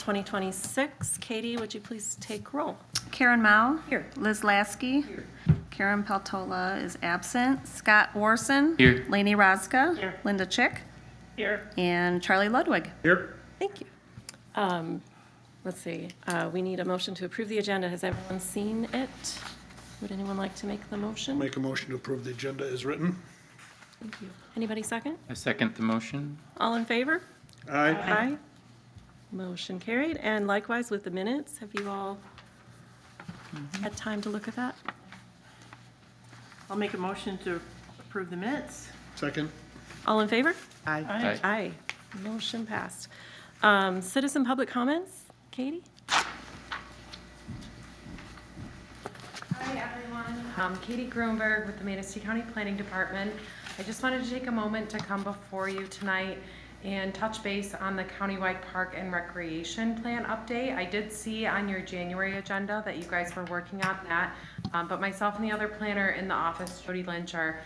2026. Katie, would you please take roll? Karen Mao. Here. Liz Lasky. Here. Karen Peltola is absent. Scott Orson. Here. Lainey Rosca. Here. Linda Chick. Here. And Charlie Ludwig. Here. Thank you. Let's see, we need a motion to approve the agenda. Has everyone seen it? Would anyone like to make the motion? Make a motion to approve the agenda as written. Thank you. Anybody second? I second the motion. All in favor? Aye. Aye. Motion carried. And likewise with the minutes, have you all had time to look at that? I'll make a motion to approve the minutes. Second. All in favor? Aye. Aye. Aye. Motion passed. Citizen public comments? Katie? Hi, everyone. Katie Grunberg with the Manistee County Planning Department. I just wanted to take a moment to come before you tonight and touch base on the countywide park and recreation plan update. I did see on your January agenda that you guys were working on that, but myself and the other planner in the office, Jody Lynch, are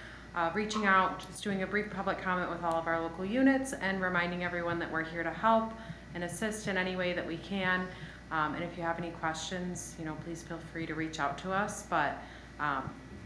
reaching out, just doing a brief public comment with all of our local units and reminding everyone that we're here to help and assist in any way that we can. And if you have any questions, please feel free to reach out to us. But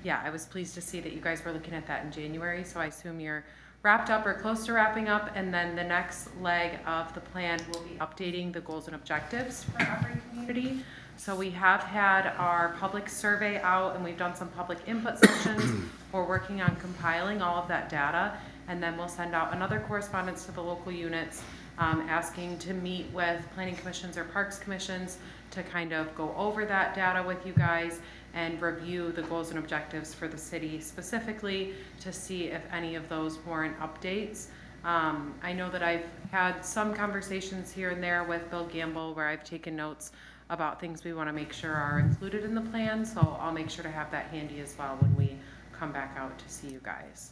yeah, I was pleased to see that you guys were looking at that in January. So I assume you're wrapped up or close to wrapping up. And then the next leg of the plan will be updating the goals and objectives for every community. So we have had our public survey out and we've done some public input sessions. We're working on compiling all of that data, and then we'll send out another correspondence to the local units asking to meet with planning commissions or parks commissions to kind of go over that data with you guys and review the goals and objectives for the city specifically to see if any of those warrant updates. I know that I've had some conversations here and there with Bill Gamble where I've taken notes about things we want to make sure are included in the plan, so I'll make sure to have that handy as well when we come back out to see you guys.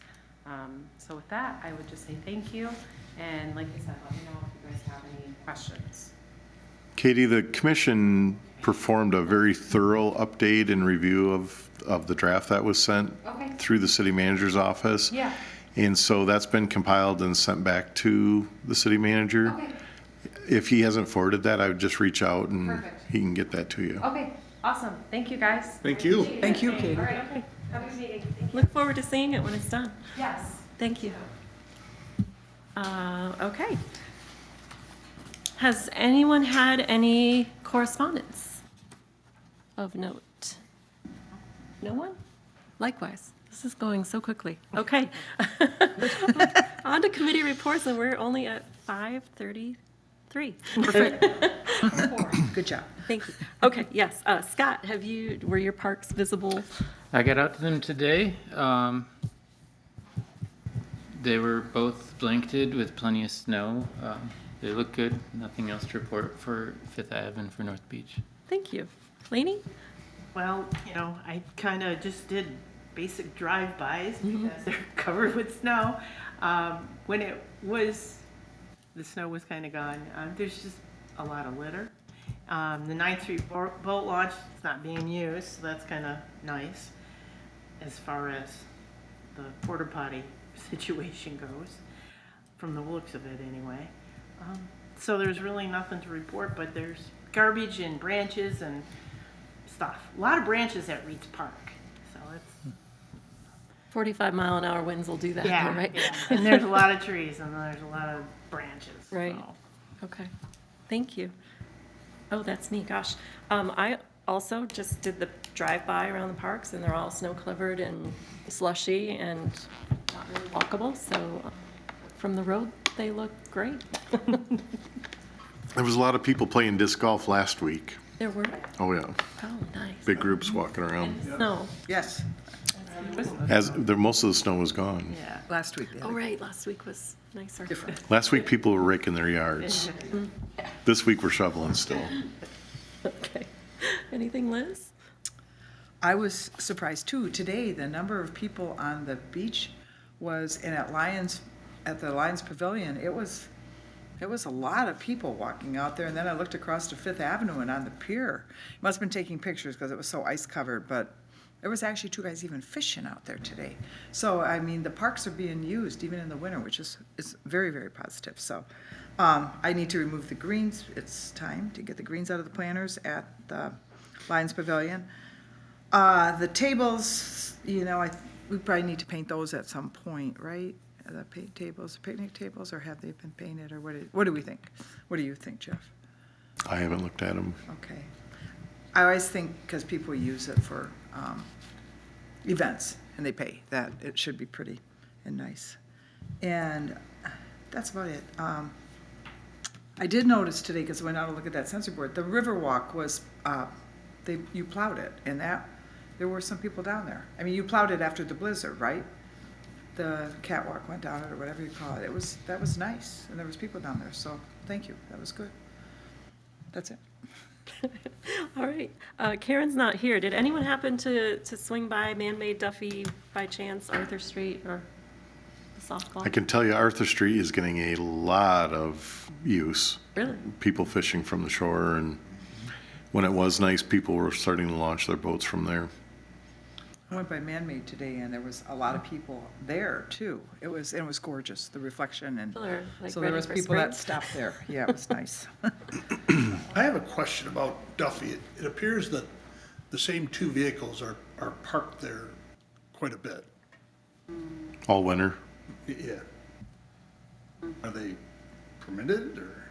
So with that, I would just say thank you, and like I said, let me know if you guys have any questions. Katie, the commission performed a very thorough update and review of the draft that was sent through the city manager's office. Yeah. And so that's been compiled and sent back to the city manager. Okay. If he hasn't forwarded that, I would just reach out and Perfect. he can get that to you. Okay, awesome. Thank you, guys. Thank you. Thank you, Katie. All right, okay. Have a good meeting. Thank you. Look forward to seeing it when it's done. Yes. Thank you. Okay. Has anyone had any correspondence of note? No one? Likewise. This is going so quickly. Okay. On to committee reports, and we're only at 5:33. Perfect. Good job. Thank you. Okay, yes. Scott, were your parks visible? I got out to them today. They were both blanketed with plenty of snow. They look good. Nothing else to report for Fifth Ave and for North Beach. Thank you. Lainey? Well, I kind of just did basic drive-bys because they're covered with snow. When the snow was kind of gone, there's just a lot of litter. The 9th Street boat launch is not being used, so that's kind of nice as far as the porta potty situation goes, from the looks of it anyway. So there's really nothing to report, but there's garbage and branches and stuff. A lot of branches at Reed's Park, so it's 45-mile-an-hour winds will do that, yeah, though, right? yeah. And there's a lot of trees and there's a lot of branches. Right. So. Okay. Thank you. Oh, that's me. Gosh. I also just did the drive-by around the parks, and they're all snow-covered and slushy and not really walkable. So from the road, they look great. There was a lot of people playing disc golf last week. There were. Oh, yeah. Oh, nice. Big groups walking around. No. Yes, Most of the snow was gone. Yeah. last week. Oh, right. Last week was nicer. Different. Last week, people were raking their yards. This week, we're shoveling still. Okay. Anything, Liz? I was surprised too. Today, the number of people on the beach was, and at the Lions Pavilion, it was a lot of people walking out there. And then I looked across to Fifth Avenue and on the pier. Must have been taking pictures because it was so ice covered, but there was actually 2 guys even fishing out there today. So, I mean, the parks are being used even in the winter, which is very, very positive. So I need to remove the greens. It's time to get the greens out of the planters at the Lions Pavilion. The tables, you know, we probably need to paint those at some point, right? The tables, picnic tables, or have they been painted, or what do we think? What do you think, Jeff? I haven't looked at them. Okay. I always think, because people use it for events, and they pay, that it should be pretty and nice. And that's about it. I did notice today, because I went out to look at that sensor board, the Riverwalk was, you plowed it, and there were some people down there. I mean, you plowed it after the blizzard, right? The catwalk went down it, or whatever you call it. That was nice, and there was people down there, so thank you, that was good. That's it. All right. Karen's not here. Did anyone happen to swing by Man-Made Duffy by chance, Arthur Street or the softball? I can tell you Arthur Street is getting a lot of use. Really? People fishing from the shore, and when it was nice, people were starting to launch their boats from there. I went by Man-Made today, and there was a lot of people there too. It was gorgeous, the reflection, and People are, like, so there ready was for people that spring? stopped there. Yeah, it was nice. I have a question about Duffy. It appears that the same two vehicles are parked there quite a bit. All winter. Yeah. Are they permitted, or?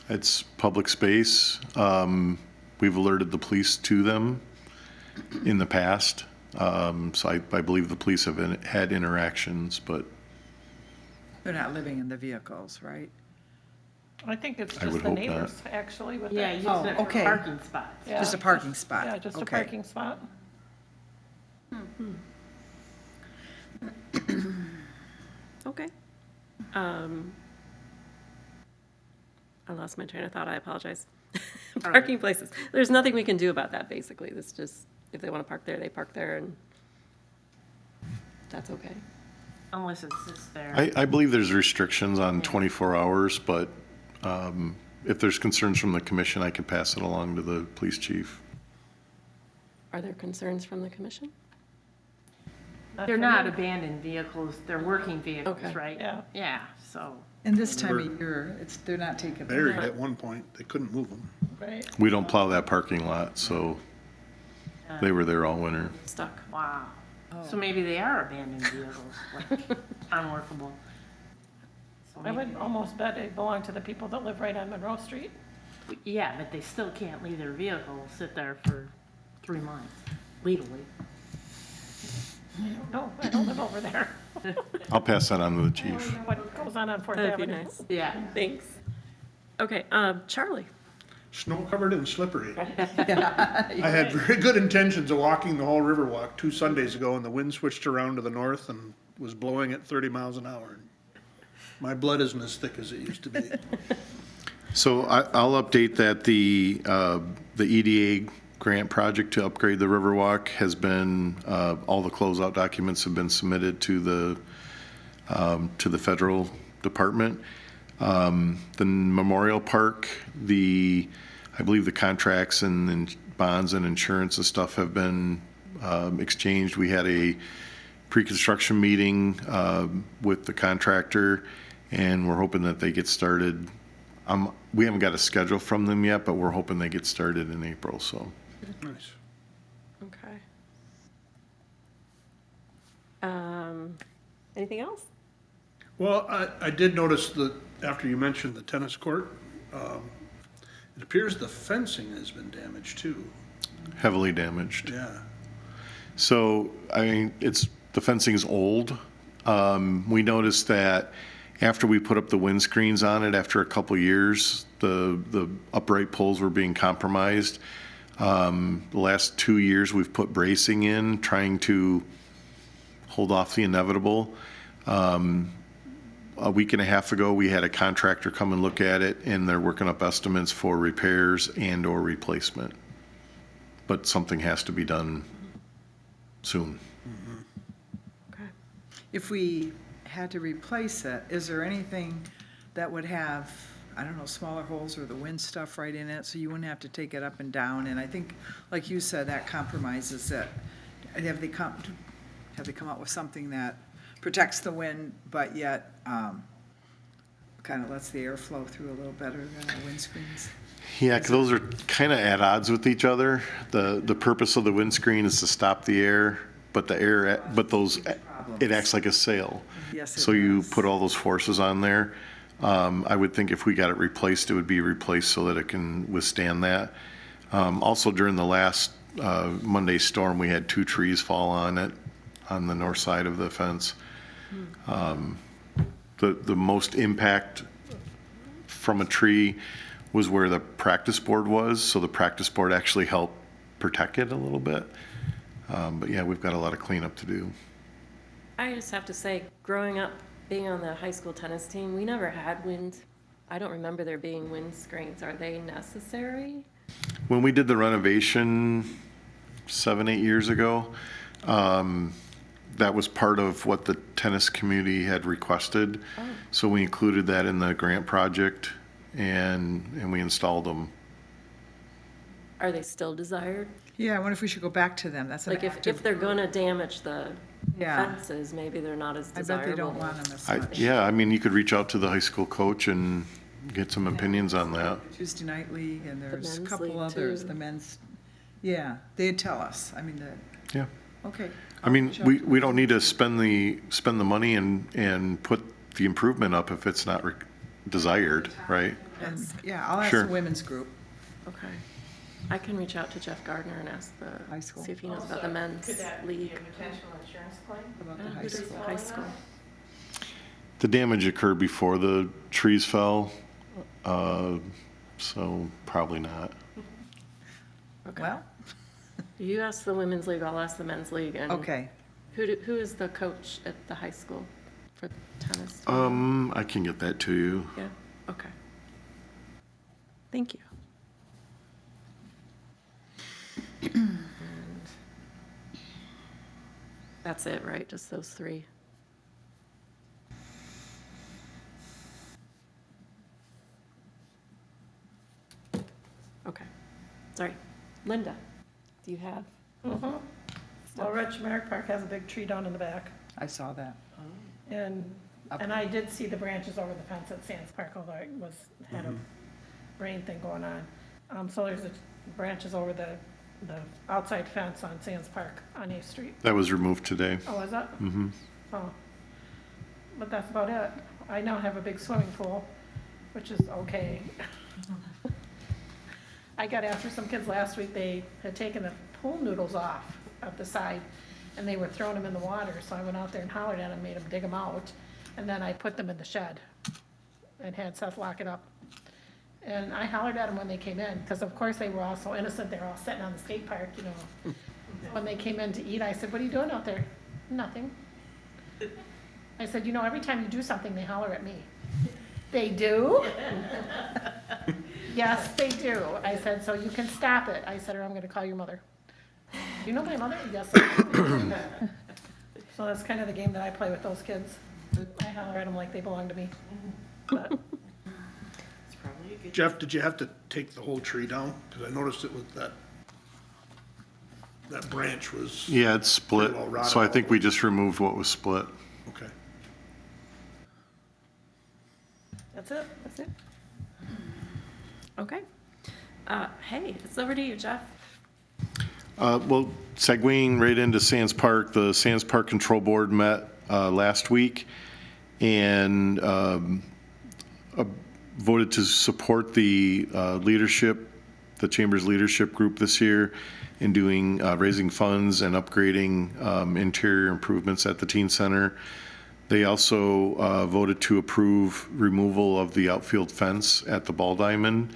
It's public space. We've alerted the police to them in the past. So I believe the police have had interactions, but They're not living in the vehicles, right? I think it's I just would the hope neighbors, actually, with Yeah, that. use it for okay. parking spots. Yeah, Just a parking spot? Yeah, just a Okay. parking spot. Okay. I lost my train of thought. I apologize. Parking places. There's nothing we can do about that, basically. It's just, if they want to park there, they park there, and that's okay. Unless it sits there. I believe there's restrictions on 24 hours, but if there's concerns from the commission, I can pass it along to the police chief. Are there concerns from the commission? They're not abandoned vehicles, they're working vehicles, Okay. right? Yeah. Yeah, so. And this time of year, they're not taking. Buried at one point. They couldn't move them. Right. We don't plow that parking lot, so they were there all winter. Stuck. Wow. So maybe they are abandoned vehicles, like unworkable. So I would maybe- almost bet they belong to the people that live right on Monroe Street. Yeah, but they still can't leave their vehicle sit there for 3 months legally. No, I don't live over there. I'll pass that on to the I don't chief. know what goes on 4th That'd be Avenue. nice. Yeah. Thanks. Okay, Charlie. Snow covered and slippery. I had very good intentions of walking the whole Riverwalk 2 Sundays ago, and the wind switched around to the north and was blowing at 30 miles an hour. My blood isn't as thick as it used to be. So I'll update that the EDA grant project to upgrade the Riverwalk has been, all the closeout documents have been submitted to the federal department. The Memorial Park, I believe the contracts and bonds and insurance and stuff have been exchanged. We had a pre-construction meeting with the contractor, and we're hoping that they get started. We haven't got a schedule from them yet, but we're hoping they get started in April, so. Nice. Okay. Anything else? Well, I did notice that after you mentioned the tennis court, it appears the fencing has been damaged too. Heavily damaged. Yeah. So, I mean, the fencing's old. We noticed that after we put up the windscreens on it, after a couple years, the upright poles were being compromised. The last 2 years, we've put bracing in, trying to hold off the inevitable. A week and a half ago, we had a contractor come and look at it, and they're working up estimates for repairs and/or replacement. But something has to be done soon. Okay. If we had to replace it, is there anything that would have, I don't know, smaller holes or the wind stuff right in it, so you wouldn't have to take it up and down? And I think, like you said, that compromises it. Have they come up with something that protects the wind, but yet kind of lets the air flow through a little better than our windscreens. Yeah, 'cause those are kind of at odds with each other. The purpose of the windscreen is to stop the air, but it acts like a sail. Yes, it So you does. put all those forces on there. I would think if we got it replaced, it would be replaced so that it can withstand that. Also, during the last Monday storm, we had 2 trees fall on it, on the north side of the fence. The most impact from a tree was where the practice board was, so the practice board actually helped protect it a little bit. But yeah, we've got a lot of cleanup to do. I just have to say, growing up, being on the high school tennis team, we never had I don't remember there being wind screens. Are they necessary? When we did the renovation 7, 8 years ago, that was part of what the tennis community had requested. Oh. So we included that in the grant project and we installed them. Are they still desired? Yeah, I wonder if we should go back to them. That's an Like if active. they're gonna damage the Yeah. fences, maybe they're not as I desirable. bet they don't want them as I, much. yeah, I mean, you could reach out to the high school coach and get some opinions on that. Tuesday Night League, and there's a men's couple league, others, too. the men's, yeah, they'd tell us. I mean, Yeah. okay. I mean, we don't need to spend the money and put the improvement up if it's not desired, right? And, yeah, I'll ask Sure. the women's group. Okay. I can reach out to Jeff Gardner and ask High school. see if he knows about the Also, men's could that be league. a potential insurance claim? About Yeah, the high who does school. the high school? The damage occurred before the trees fell, so probably not. Okay. Well, You ask the women's league, I'll ask the men's league. And okay. who is the coach at the high school for tennis? I can get that to you. Yeah, okay. Thank you. And that's it, right? Just those 3? Okay. Sorry. Linda, do you have? Well, Rich Merrick Park has a big tree down in the back, I saw that. and I did see the branches over the fence at Sands Park, although it had a rain thing going on. So there's branches over the outside fence on Sands Park on 8th Street. That was removed today. Oh, is that? Mm-hmm. Oh. But that's about it. I now have a big swimming pool, which is okay. I got after some kids last week, they had taken the pool noodles off of the side, and they were throwing them in the water, so I went out there and hollered at them, made them dig them out, and then I put them in the shed and had Seth lock it up. And I hollered at them when they came in, because of course they were all so innocent, they were all sitting on the skate park, you know. When they came in to eat, I said, "What are you doing out there?" "Nothing." I said, "You know, every time you do something, they holler at me." "They do?" "Yes, they do." I said, "So you can stop it." I said, "Or I'm gonna call your mother." "You know my mother?" "Yes, I do." So that's kind of the game that I play with those kids. I holler at them like they belong to me. But It's probably a good. Jeff, did you have to take the whole tree down? Because I noticed it was that branch was, Yeah, it's split, Pretty well rotted so I all think the we way. just removed what was split. okay. that's it. That's it? Okay. Hey, it's over to you, Jeff. Well, segueing right into Sands Park, the Sands Park Control Board met last week and voted to support the leadership, the Chamber's leadership group this year in doing, raising funds and upgrading interior improvements at the teen center. They also voted to approve removal of the outfield fence at the Ball Diamond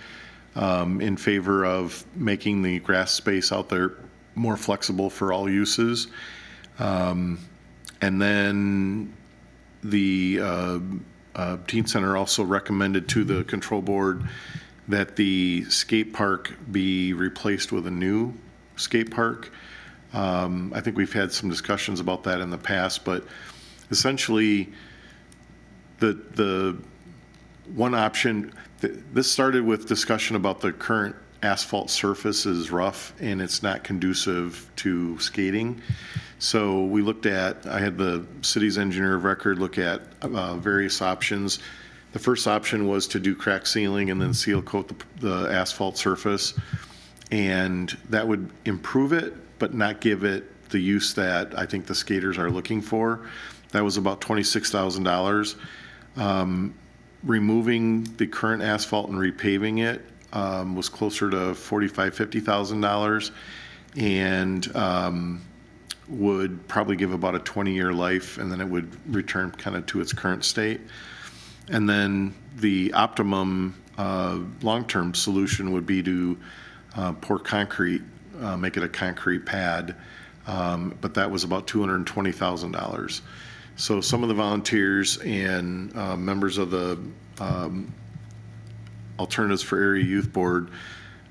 in favor of making the grass space out there more flexible for all uses. And then the teen center also recommended to the control board that the skate park be replaced with a new skate park. I think we've had some discussions about that in the past, but essentially the one option, this started with discussion about the current asphalt surface is rough and it's not conducive to skating. So I had the city's engineer of record look at various options. The first option was to do crack sealing and then seal coat the asphalt surface. And that would improve it, but not give it the use that I think the skaters are looking for. That was about $26,000. Removing the current asphalt and repaving it was closer to $45,000, $50,000, and would probably give about a 20-year life, and then it would return kind of to its current state. And then the optimum long-term solution would be to pour concrete, make it a concrete pad, but that was about $220,000. So some of the volunteers and members of the Alternatives for Area Youth Board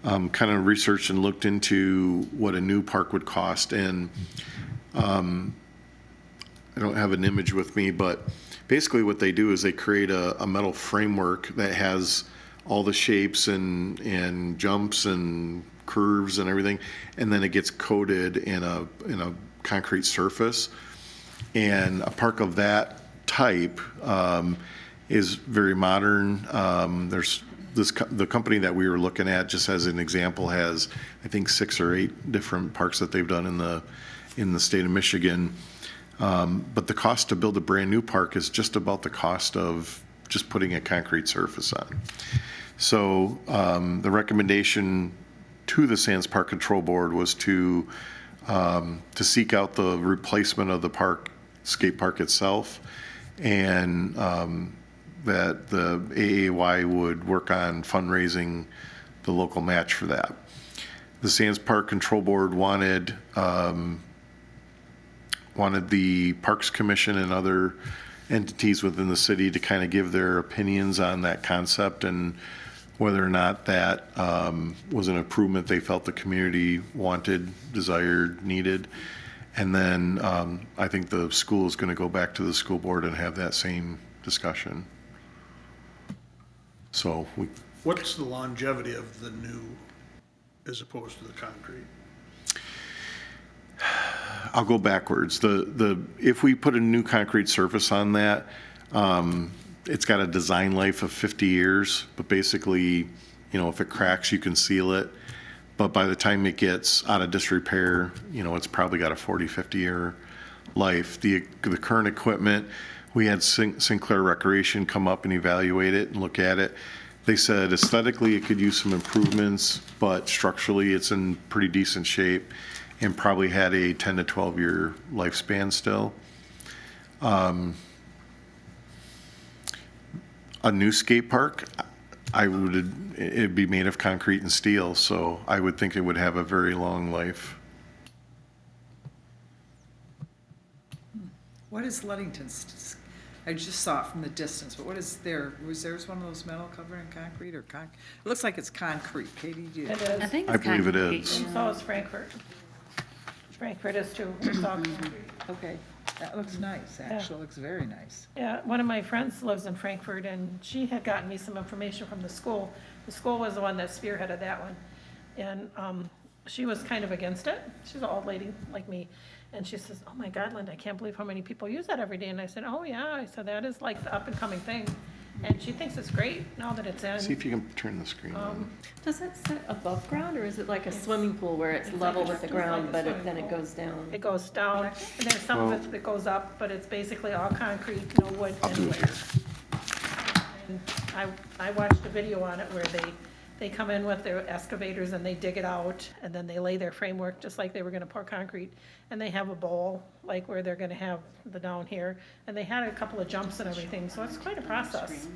kind of researched and looked into what a new park would cost. And I don't have an image with me, but basically what they do is they create a metal framework that has all the shapes and jumps and curves and everything, and then it gets coated in a concrete surface. And a park of that type is very modern. The company that we were looking at, just as an example, has I think 6 or 8 different parks that they've done in the state of Michigan. But the cost to build a brand new park is just about the cost of just putting a concrete surface on. So the recommendation to the Sands Park Control Board was to seek out the replacement of the skate park itself, and that the AAY would work on fundraising the local match for that. The Sands Park Control Board wanted the Parks Commission and other entities within the city to kind of give their opinions on that concept and whether or not that was an improvement they felt the community wanted, desired, needed. And then I think the school is going to go back to the school board and have that same discussion. So What's the longevity of the new as opposed to the concrete? I'll go backwards. If we put a new concrete surface on that, it's got a design life of 50 years, but basically, if it cracks, you can seal it. But by the time it gets out of disrepair, it's probably got a 40, 50-year life. The current equipment, we had Sinclair Recreation come up and evaluate it and look at it. They said aesthetically it could use some improvements, but structurally it's in pretty decent shape and probably had a 10 to 12-year lifespan still. A new skate park, it'd be made of concrete and steel, so I would think it would have a very long life. What is Ludington's? I just saw it from the distance, but what is there? Was theirs one of those metal covered in concrete or it looks like it's concrete. Katie, do you? It is. I think I it's believe it concrete. is. And so is Frankfurt. Frankfurt is too. It's all concrete. Okay, that looks nice, actually, looks very nice. Yeah, one of my friends lives in Frankfurt, and she had gotten me some information from the school. The school was the one that spearheaded that one. And she was kind of against it. She's an old lady like me. And she says, "Oh my God, Linda, I can't believe how many people use that every day." And I said, "Oh yeah." I said, "That is like the up and coming thing." And she thinks it's great now that it's in. See if you can turn the screen on. Does it sit above ground, or is it like a swimming pool where it's level with the ground, but then it goes down? It goes down, and then some of it that goes up, but it's basically all concrete, no wood I'll do it anywhere. And I watched a video on it where they come in with their excavators and they dig it out, and then they lay their framework just like they were gonna pour concrete. And they have a bowl, like where they're gonna have the down here, and they had a couple of jumps and everything, so it's quite a process.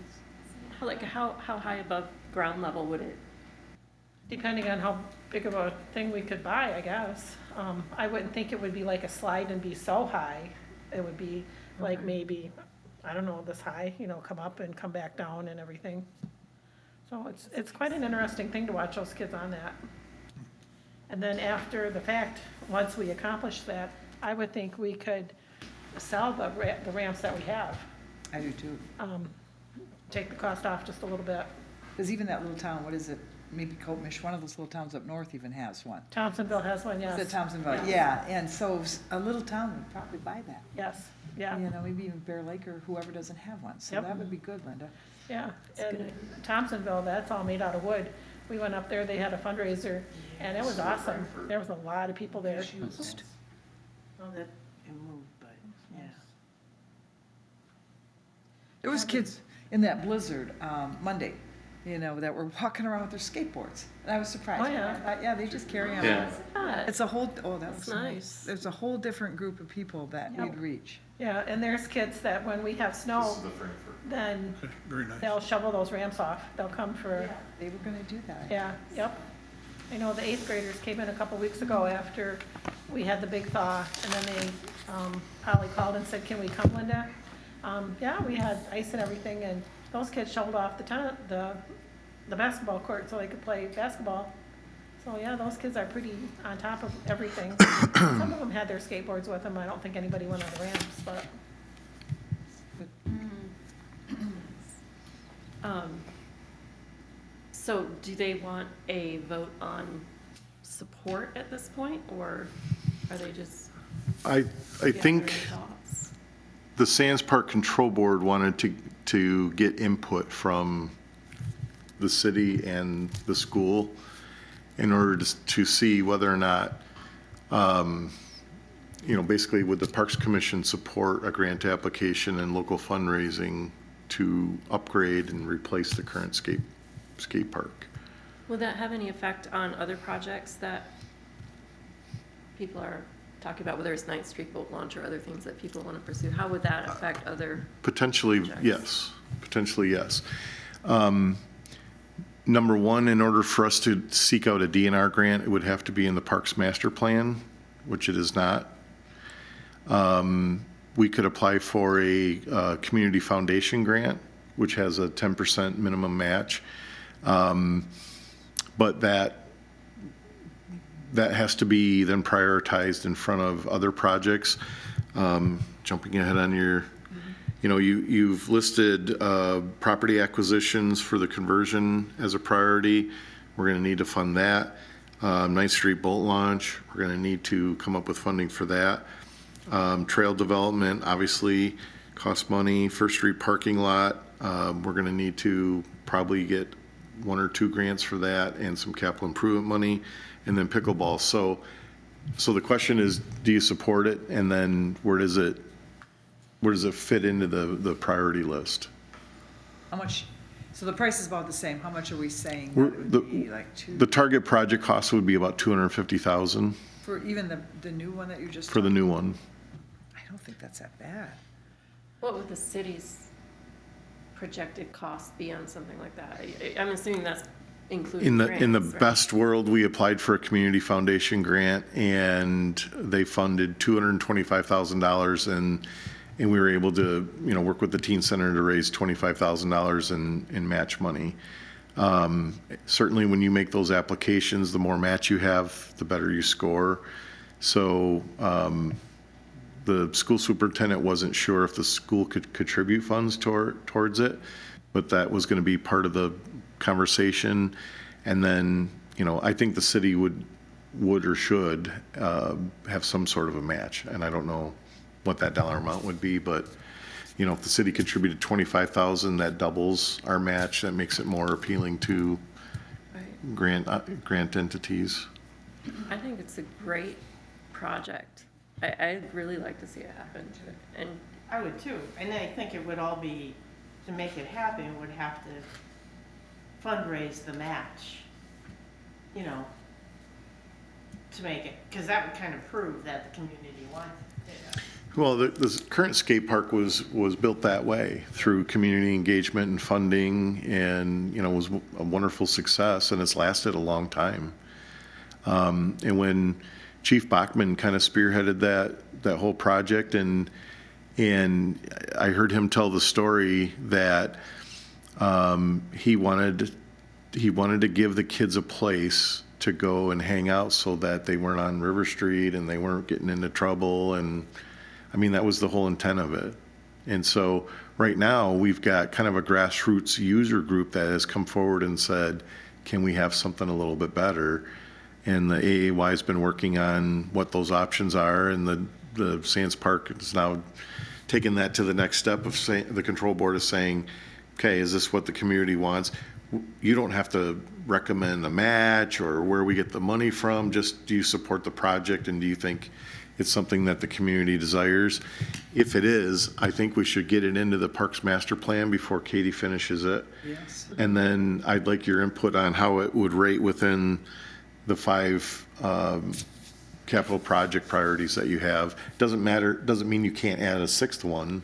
Like how high above ground level would it? Depending on how big of a thing we could buy, I guess. I wouldn't think it would be like a slide and be so high. It would be like maybe, I don't know, this high, come up and come back down and everything. So it's quite an interesting thing to watch those kids on that. And then after the fact, once we accomplish that, I would think we could sell the ramps that we have. I do too. Take the cost off just a little bit. Because even that little town, what is it? Maybe Coatmish, one of those little towns up north even has one. Thompsonville has one, yes. Is it Thompsonville? Yeah, and so a little town would probably buy that. Yes, yeah. Maybe even Bear Lake or whoever doesn't have one. So Yep. that would be good, Linda. Yeah, and Thompsonville, that's all made out of wood. We went up there, they had a fundraiser, and it was awesome. There was a lot of people there. Well, that, it moved, but, yeah. There was kids in that blizzard, Monday, that were walking around with their skateboards. And I was surprised. Oh, yeah. I thought, yeah, they just carry on. Yeah. It's a whole, that was That's nice. There's a whole different group of people that Yep. we'd reach. Yeah, and there's kids that when we have snow, then Very nice. they'll shovel those ramps off. They'll come for, They were gonna do that. yeah, yep. I know the 8th graders came in a couple weeks ago after we had the big thaw, and then they, Polly called and said, can we come, Linda? Yeah, we had ice and everything, and those kids shoveled off the basketball court so they could play basketball. So, yeah, those kids are pretty on top of everything. Some of them had their skateboards with them. I don't think anybody went on the ramps, but. So do they want a vote on support at this point, or are they just? I think the Sands Park Control Board wanted to get input from the city and the school in order to see whether or not, basically would the Parks Commission support a grant application and local fundraising to upgrade and replace the current skate park. Will that have any effect on other projects that people are talking about, whether it's Ninth Street boat launch or other things that people want to pursue? How would that affect other? Potentially, projects? yes. Potentially, yes. Number one, in order for us to seek out a DNR grant, it would have to be in the Parks Master Plan, which it is not. We could apply for a Community Foundation grant, which has a 10% minimum match. But that has to be then prioritized in front of other projects. Jumping ahead on your, you've listed property acquisitions for the conversion as a priority. We're going to need to fund that. Ninth Street boat launch, we're going to need to come up with funding for that. Trail development, obviously, costs money. First Street parking lot, we're going to need to probably get 1 or 2 grants for that and some capital improvement money, and then pickleball. So the question is, do you support it? And then where does it fit into the priority list? How much, so the price is about the same. How much are we saying? We're- That it would be like The target project cost would be about $250,000 for even the new one that you just. for the new one. I don't think that's that bad. What would the city's projected cost be on something like that? I'm assuming that's including In the grants, right? best world, we applied for a community foundation grant and they funded $225,000 and we were able to, work with the teen center to raise $25,000 in match money. Certainly when you make those applications, the more match you have, the better you score. So, the school superintendent wasn't sure if the school could contribute funds towards it, but that was going to be part of the conversation. And then, I think the city would or should have some sort of a match. And I don't know what that dollar amount would be, but, if the city contributed $25,000, that doubles our match. That makes it more appealing to Right. grant entities. I think it's a great project. I'd really like to see it happen. And I would too, and I think it would all be, to make it happen, would have to fundraise the match, to make it, because that would kind of prove that the community wants it. Well, the current skate park was built that way, through community engagement and funding, and, was a wonderful success, and it's lasted a long time. And when Chief Bachman kind of spearheaded that whole project, and I heard him tell the story that he wanted to give the kids a place to go and hang out so that they weren't on River Street and they weren't getting into trouble. And I mean, that was the whole intent of it. And so right now we've got kind of a grassroots user group that has come forward and said, can we have something a little bit better? And the AAY has been working on what those options are, and the Sands Park is now taking that to the next step of saying, the control board is saying, okay, is this what the community wants? You don't have to recommend a match or where we get the money from, just do you support the project and do you think it's something that the community desires? If it is, I think we should get it into the Parks Master Plan before Katie finishes it. Yes. And then I'd like your input on how it would rate within the 5 capital project priorities that you have. Doesn't matter, doesn't mean you can't add a 6th one,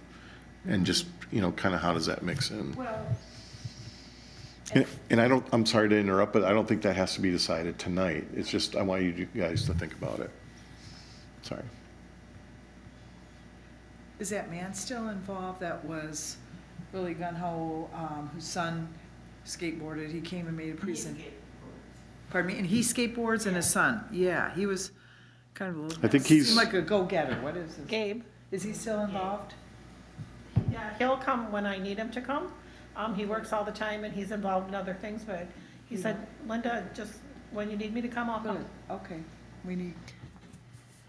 and just, kind of how does that mix in? Well, And I'm sorry to interrupt, but I don't think that has to be decided tonight. It's just, I want you guys to think about it. Sorry. Is that man still involved that was really gun-ho, whose son skateboarded? He came and made a presentation. Pardon me? And he skateboards and his son. Yeah, he was kind of a little. I think he's- Seemed like a go-getter. What is his? Gabe, Is he still involved? yeah, he'll come when I need him to come. He works all the time and he's involved in other things, but he said, Linda, just when you need me to come, I'll come. Good, okay. We need,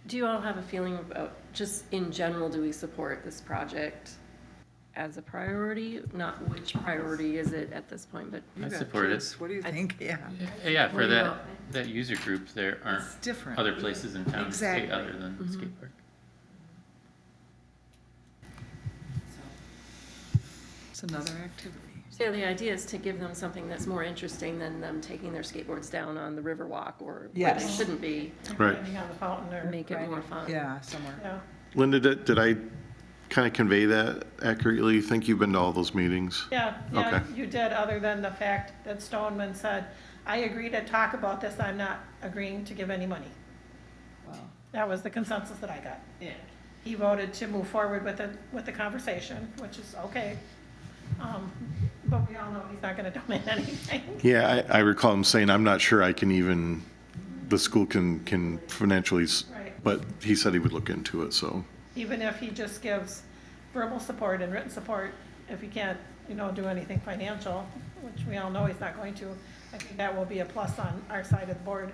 Do you all have a feeling about, just in general, do we support this project as a priority? Not which priority is it at this point, but I you got support it. kids. What do you think? Yeah. Yeah, What for do you that user group, there aren't It's different. other places in town to skate Exactly. other than the skate park. It's another activity. yeah, the idea is to give them something that's more interesting than them taking their skateboards down on the Riverwalk or where they Yes. shouldn't be, Right. Landing on the fountain or. make it more fun. Yeah, somewhere. Yeah. Linda, did I kind of convey that accurately? You think you've been to all those meetings? Yeah, Okay. you did, other than the fact that Stoneman said, I agree to talk about this, I'm not agreeing to give any money. Wow. That was the consensus that I got. Yeah. He voted to move forward with the conversation, which is okay. But we all know he's not gonna donate anything. Yeah, I recall him saying, I'm not sure I can even, the school can financially, Right. but he said he would look into it, so. Even if he just gives verbal support and written support, if he can't, do anything financial, which we all know he's not going to, I think that will be a plus on our side of the board.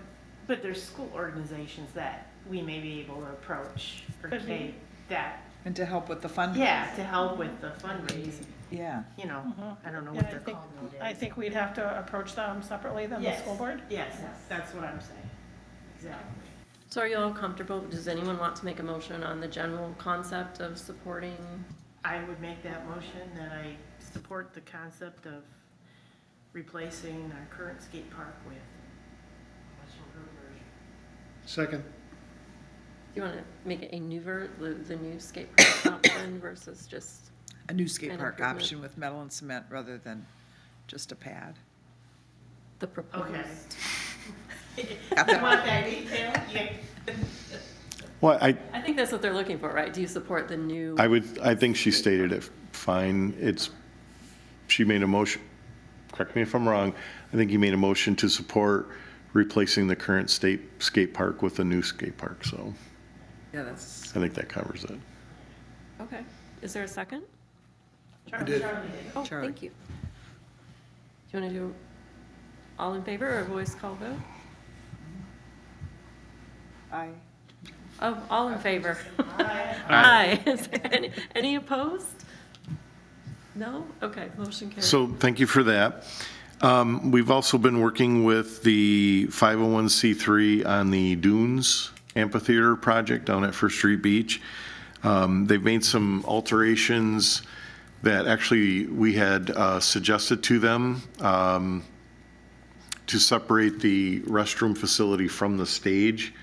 But there's school organizations that we may be able to approach or Could be. take that, And to help with the fundraising. yeah, to help with the fundraising, Yeah. I don't know And what I they're think, called nowadays. I think we'd have to approach them separately than the Yes. school board. Yes, that's what I'm saying, exactly. So are you all comfortable? Does anyone want to make a motion on the general concept of supporting? I would make that motion that I support the concept of replacing our current skate park with a much improved version. Second. Do you want to make it a new the new skate park option versus just, A new skate An park improvement. option with metal and cement rather than just a pad. the proposed? Okay. Got You that? want that detail? Yeah. Well, I think that's what they're looking for, right? Do you support the new? I think she stated it fine. She made a motion, correct me if I'm wrong, I think you made a motion to support replacing the current state skate park with a new skate park, so Yeah, that's, I think that covers it. Okay. Is there a second? I did. Oh, Charlie. thank you. Do you want to do all in favor or voice call vote? Oh, all in favor. Aye. Is there any opposed? No? Okay, motion carries. So thank you for that. We've also been working with the 501c3 on the Dunes Amphitheater project down at First Street Beach. They've made some alterations that actually we had suggested to them to separate the restroom facility from the stage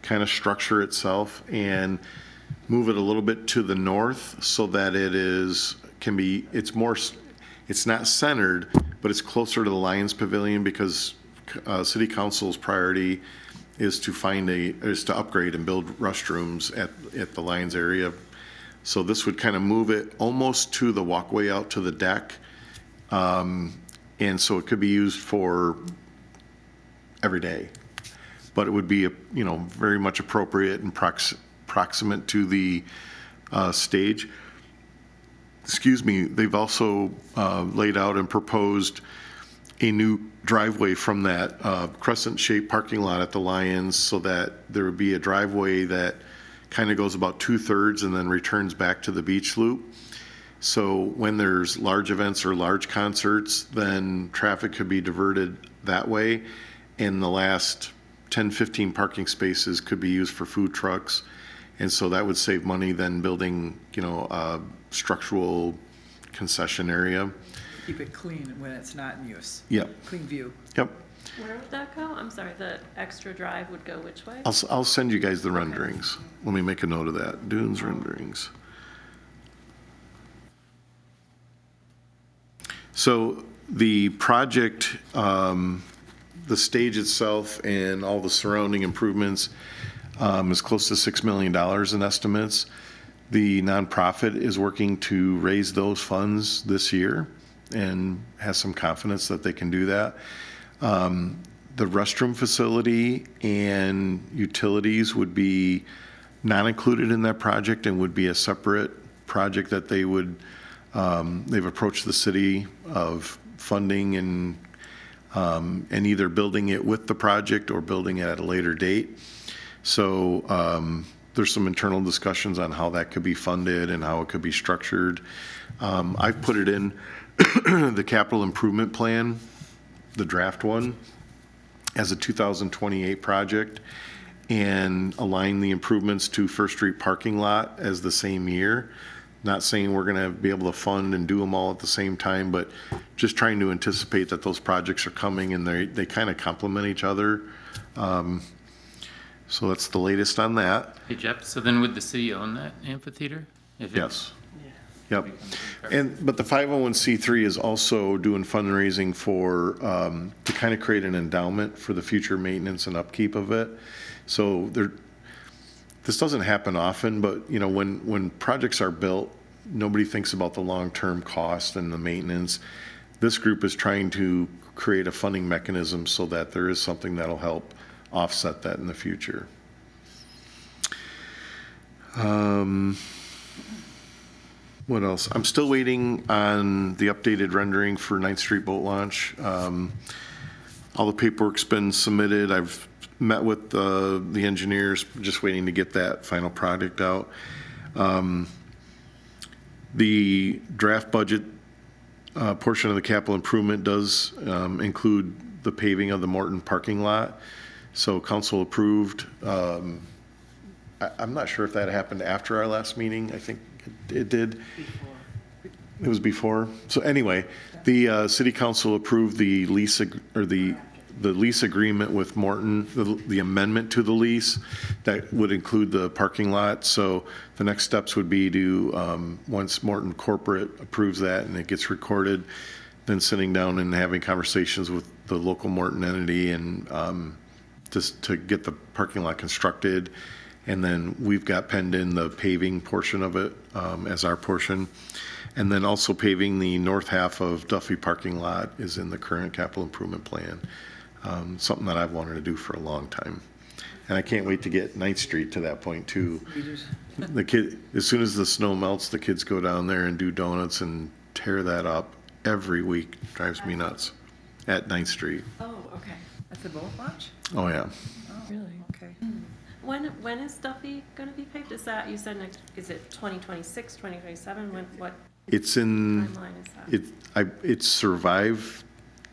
kind of structure itself and move it a little bit to the north so that it's not centered, but it's closer to the Lions Pavilion because City Council's priority is to upgrade and build restrooms at the Lions area. So this would kind of move it almost to the walkway out to the deck. And so it could be used for every day. But it would be, very much appropriate and proximate to the stage. Excuse me, they've also laid out and proposed a new driveway from that crescent-shaped parking lot at the Lions so that there would be a driveway that kind of goes about 2/3 and then returns back to the beach loop. So when there's large events or large concerts, then traffic could be diverted that way. And the last 10, 15 parking spaces could be used for food trucks. And so that would save money than building, a structural concession area. Keep it clean when it's not in use. Yep, Clean view. yep. Where would that go? I'm sorry, the extra drive would go which way? I'll send you guys the renderings. Let me make a note of that. Dunes renderings. So the project, the stage itself and all the surrounding improvements is close to $6 million in estimates. The nonprofit is working to raise those funds this year and has some confidence that they can do that. The restroom facility and utilities would be not included in that project and would be a separate project that they would, they've approached the city of funding and either building it with the project or building it at a later date. So there's some internal discussions on how that could be funded and how it could be structured. I've put it in the capital improvement plan, the draft one, as a 2028 project, and align the improvements to First Street parking lot as the same year. Not saying we're gonna be able to fund and do them all at the same time, but just trying to anticipate that those projects are coming and they kind of complement each other. So that's the latest on that. Hey, Jeff, so then would the city own that amphitheater? If it- Yes. Yep. But the 501c3 is also doing fundraising for, to kind of create an endowment for the future maintenance and upkeep of it. So this doesn't happen often, but when projects are built, nobody thinks about the long-term cost and the maintenance. This group is trying to create a funding mechanism so that there is something that'll help offset that in the future. What else? I'm still waiting on the updated rendering for 9th Street boat launch. All the paperwork's been submitted. I've met with the engineers, just waiting to get that final product out. The draft budget portion of the capital improvement does include the paving of the Morton parking lot. So council approved. I'm not sure if that happened after our last meeting. I think it did. It was before. So anyway, the city council approved the lease the lease agreement with Morton, the amendment to the lease that would include the parking lot. So the next steps would be to, once Morton corporate approves that and it gets recorded, then sitting down and having conversations with the local Morton entity and just to get the parking lot constructed. And then we've got penned in the paving portion of it as our portion. And then also paving the north half of Duffy parking lot is in the current capital improvement plan. Something that I've wanted to do for a long time. And I can't wait to get 9th Street to that point too. As soon as the snow melts, the kids go down there and do donuts and tear that up every week. Drives me nuts. At 9th Street. Oh, okay. At the boat launch? Oh, yeah. Oh, Really? okay. When is Duffy gonna be paved? Is that, you said next, is it 2026, 2027? What It's in, timeline is that? it's survived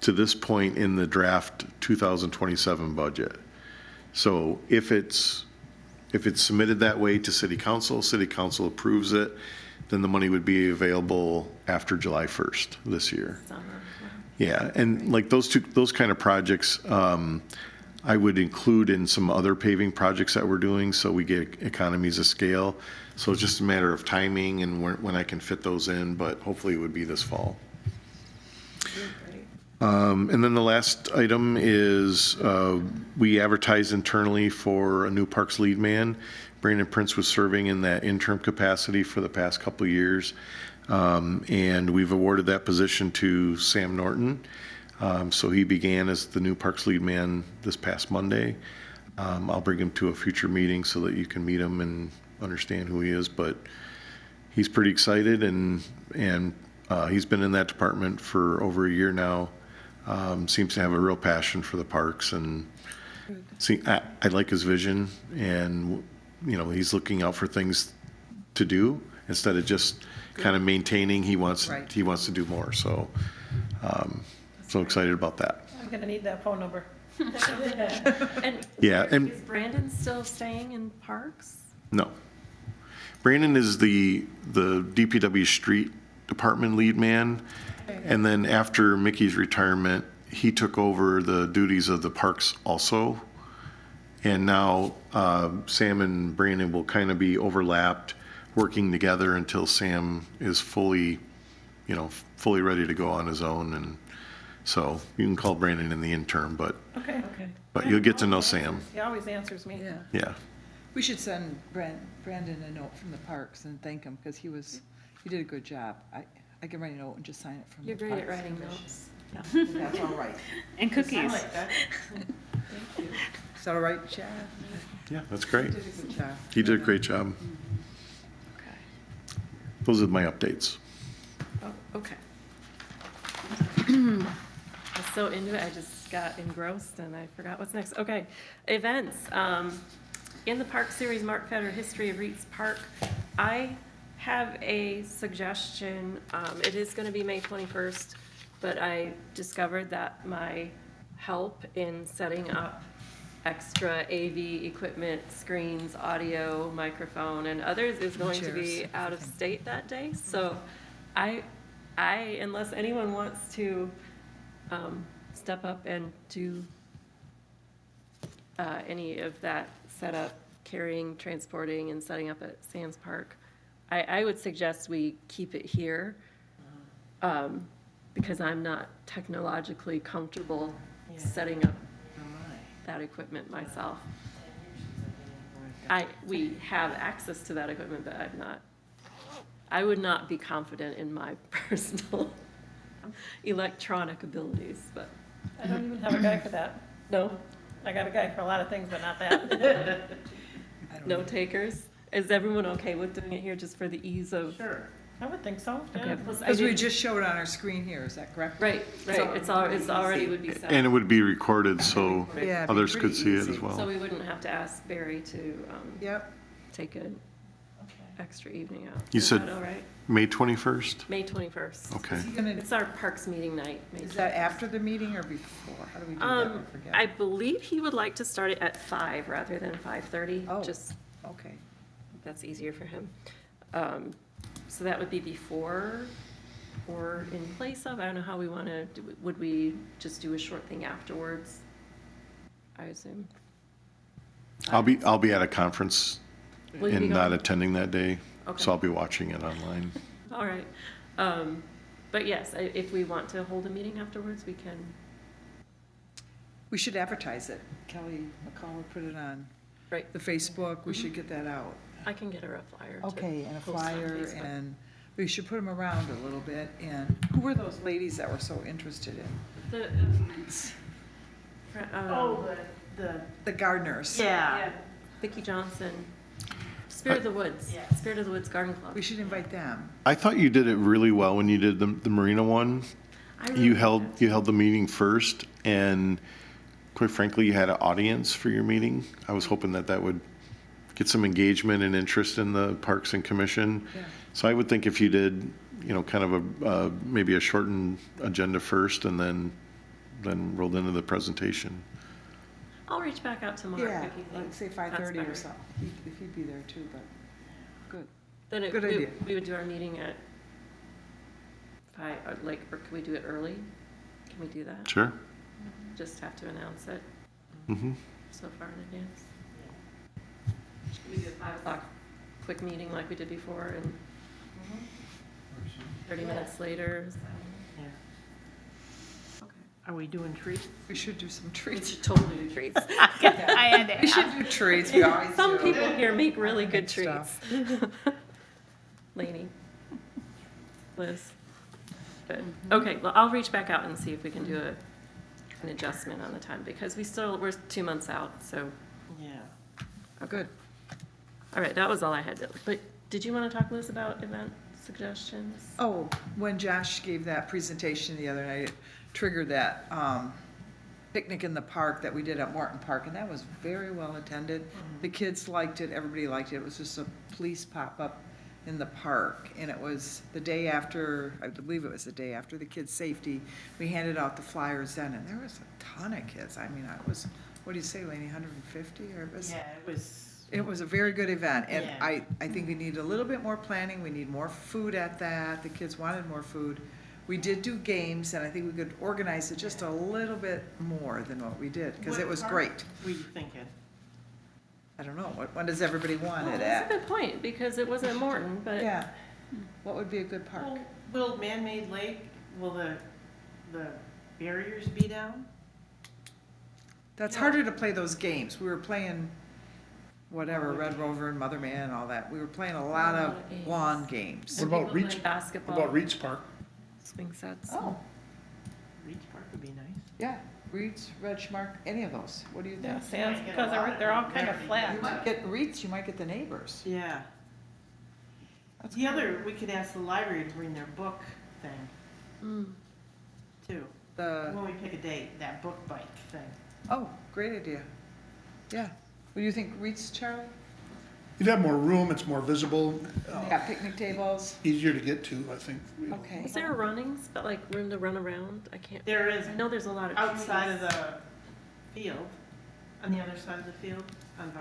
to this point in the draft 2027 budget. So if it's submitted that way to city council approves it, then the money would be available after July 1st this year. Summer. Yeah, and like those kind of projects, I would include in some other paving projects that we're doing, so we get economies of scale. So it's just a matter of timing and when I can fit those in, but hopefully it would be this fall. And then the last item is we advertised internally for a new parks lead man. Brandon Prince was serving in that interim capacity for the past couple of years. And we've awarded that position to Sam Norton. So he began as the new parks lead man this past Monday. I'll bring him to a future meeting so that you can meet him and understand who he is, but he's pretty excited and he's been in that department for over a year now. Seems to have a real passion for the parks and I like his vision and he's looking out for things to do instead of just kind of maintaining. He wants Right. to do more. So, so excited about that. I'm gonna need that phone number. And Yeah, and is Brandon still staying in parks? no, Brandon is the DPW street department lead man, and then after Mickey's retirement, he took over the duties of the parks also. And now Sam and Brandon will kind of be overlapped, working together until Sam is fully ready to go on his own. And so you can call Brandon in the interim, but Okay. you'll get to know Sam. He always answers me. Yeah. Yeah. We should send Brandon a note from the parks and thank him, because he did a good job. I can write a note and just sign it from the You're parks. great at writing notes. That's all right. And cookies. Is that all right, Chad? Yeah, that's great. You did a good job. He did a great job. Okay. Those are my updates. Oh, okay. I was so into it, I just got engrossed and I forgot what's next. Okay, events. In the Park Series, Mark Fetter History of Reed's Park, I have a suggestion. It is going to be May 21st, but I discovered that my help in setting up extra AV equipment, screens, audio, microphone, and others is going to be Chairs. out of state that day. So I, unless anyone wants to step up and do any of that setup, carrying, transporting, and setting up at Sands Park, I would suggest we keep it here, because I'm not technologically comfortable setting up that equipment myself. We have access to that equipment, but I would not be confident in my personal electronic abilities, but, I don't even have a guy for that. no, I got a guy for a lot of things, but not that. no takers. Is everyone okay with doing it here just for the ease of? Sure. I would think so, Okay, yeah. plus I Because we didn't- just showed it on our screen here, is that correct? Right, it's already would be set. And it would be recorded so Yeah, it'd be others could pretty see it easy. as well. So we wouldn't have to ask Barry to Yep. take an extra evening out. You Is said- that all right? May 21st? May 21st. Okay. Is he gonna, It's our Parks meeting night. May is that after the meeting or before? How do we do that? I forget. I believe he would like to start it at 5 rather than 5:30. Oh. Just, Okay. that's easier for him. So that would be before or in place of, I don't know how we want to, would we just do a short thing afterwards? I assume. I'll be at a conference Will you be and not going? attending that day, Okay. so I'll be watching it online. All right. But yes, if we want to hold a meeting afterwards, we can. We should advertise it. Kelly McCall put it on Right. the Facebook. We should get that out. I can get her a flyer. to Okay, and a post on flyer, Facebook. and we should put them around a little bit. And who were those ladies that were so interested in? The, Oh, the, The gardeners. yeah. Vicki Johnson, Spirit of the Woods, Yes. Spirit of the Woods Garden Club. We should invite them. I thought you did it really well when you did the Marina one. I really You like held that. the meeting first, and quite frankly, you had an audience for your meeting. I was hoping that would get some engagement and interest in the Parks and Commission. Yeah. So I would think if you did, kind of maybe a shortened agenda first, and then rolled into the presentation. I'll reach back out to Mark Yeah, if you think. like say that's 5:30 or better. something, if he'd be there too, but, good. Then Good idea. we would do our meeting at 5, or can we do it early? Can we do that? Sure. Just have to announce it Mm-hmm. so far in advance. Should we do a 5 o'clock quick meeting like we did before and 30 minutes later? Yeah. Okay. Are we doing treats? We should do some We treats. should totally do treats. I had to We ask. should do treats, we always do. Some people here make really good Good treats. stuff. Lainey. Liz. Good. Okay, well, I'll reach back out and see if we can do an adjustment on the time, because we're 2 months out, so. Yeah. Good. All right, that was all I had. But did you want to talk, Liz, about event suggestions? Oh, when Josh gave that presentation the other night, it triggered that picnic in the park that we did at Morton Park, and that was very well attended. The kids liked it, everybody liked it. It was just a police pop-up in the park, and it was the day after, I believe it was the day after the kids' safety. We handed out the flyers then, and there was a ton of kids. I mean, I was, what do you say, Lainey, 150, or it was? Yeah, it was, It was a very good event, and Yeah. I think we need a little bit more planning, we need more food at that, the kids wanted more food. We did do games, and I think we could organize it just a little bit more than what we did, because it What was park? great. what are you thinking? I don't know, when does everybody want it That's a at? good point, because it wasn't Morton, but Yeah, what would be a good park? Well, will man-made lake, will the barriers be down? That's No. harder to play those games, we were playing whatever, Red Rover and Mother Man and all that, we were playing a lot of games. lawn games. What about people play Reach- basketball, What about Reed's Park? swing sets. Oh, Reach Park would be nice. yeah, Reed's, Red Schmark, any of those, what do you Yeah, think? sands, because they're all kind of flat. You might get Reed's, you might get the neighbors. Yeah. That's The other, we could ask the library to bring their book thing, Mm. too. The, When we pick a date, that book bike thing. oh, great idea. Yeah. What do you think, Reed's, Charlie? You'd have more room, it's more visible, Yeah, picnic tables. easier to get to, I think. Okay. Is there a runnings, but like room to run around? I can't. There is I know there's a lot of outside of trees. the field, on the other side of the field, on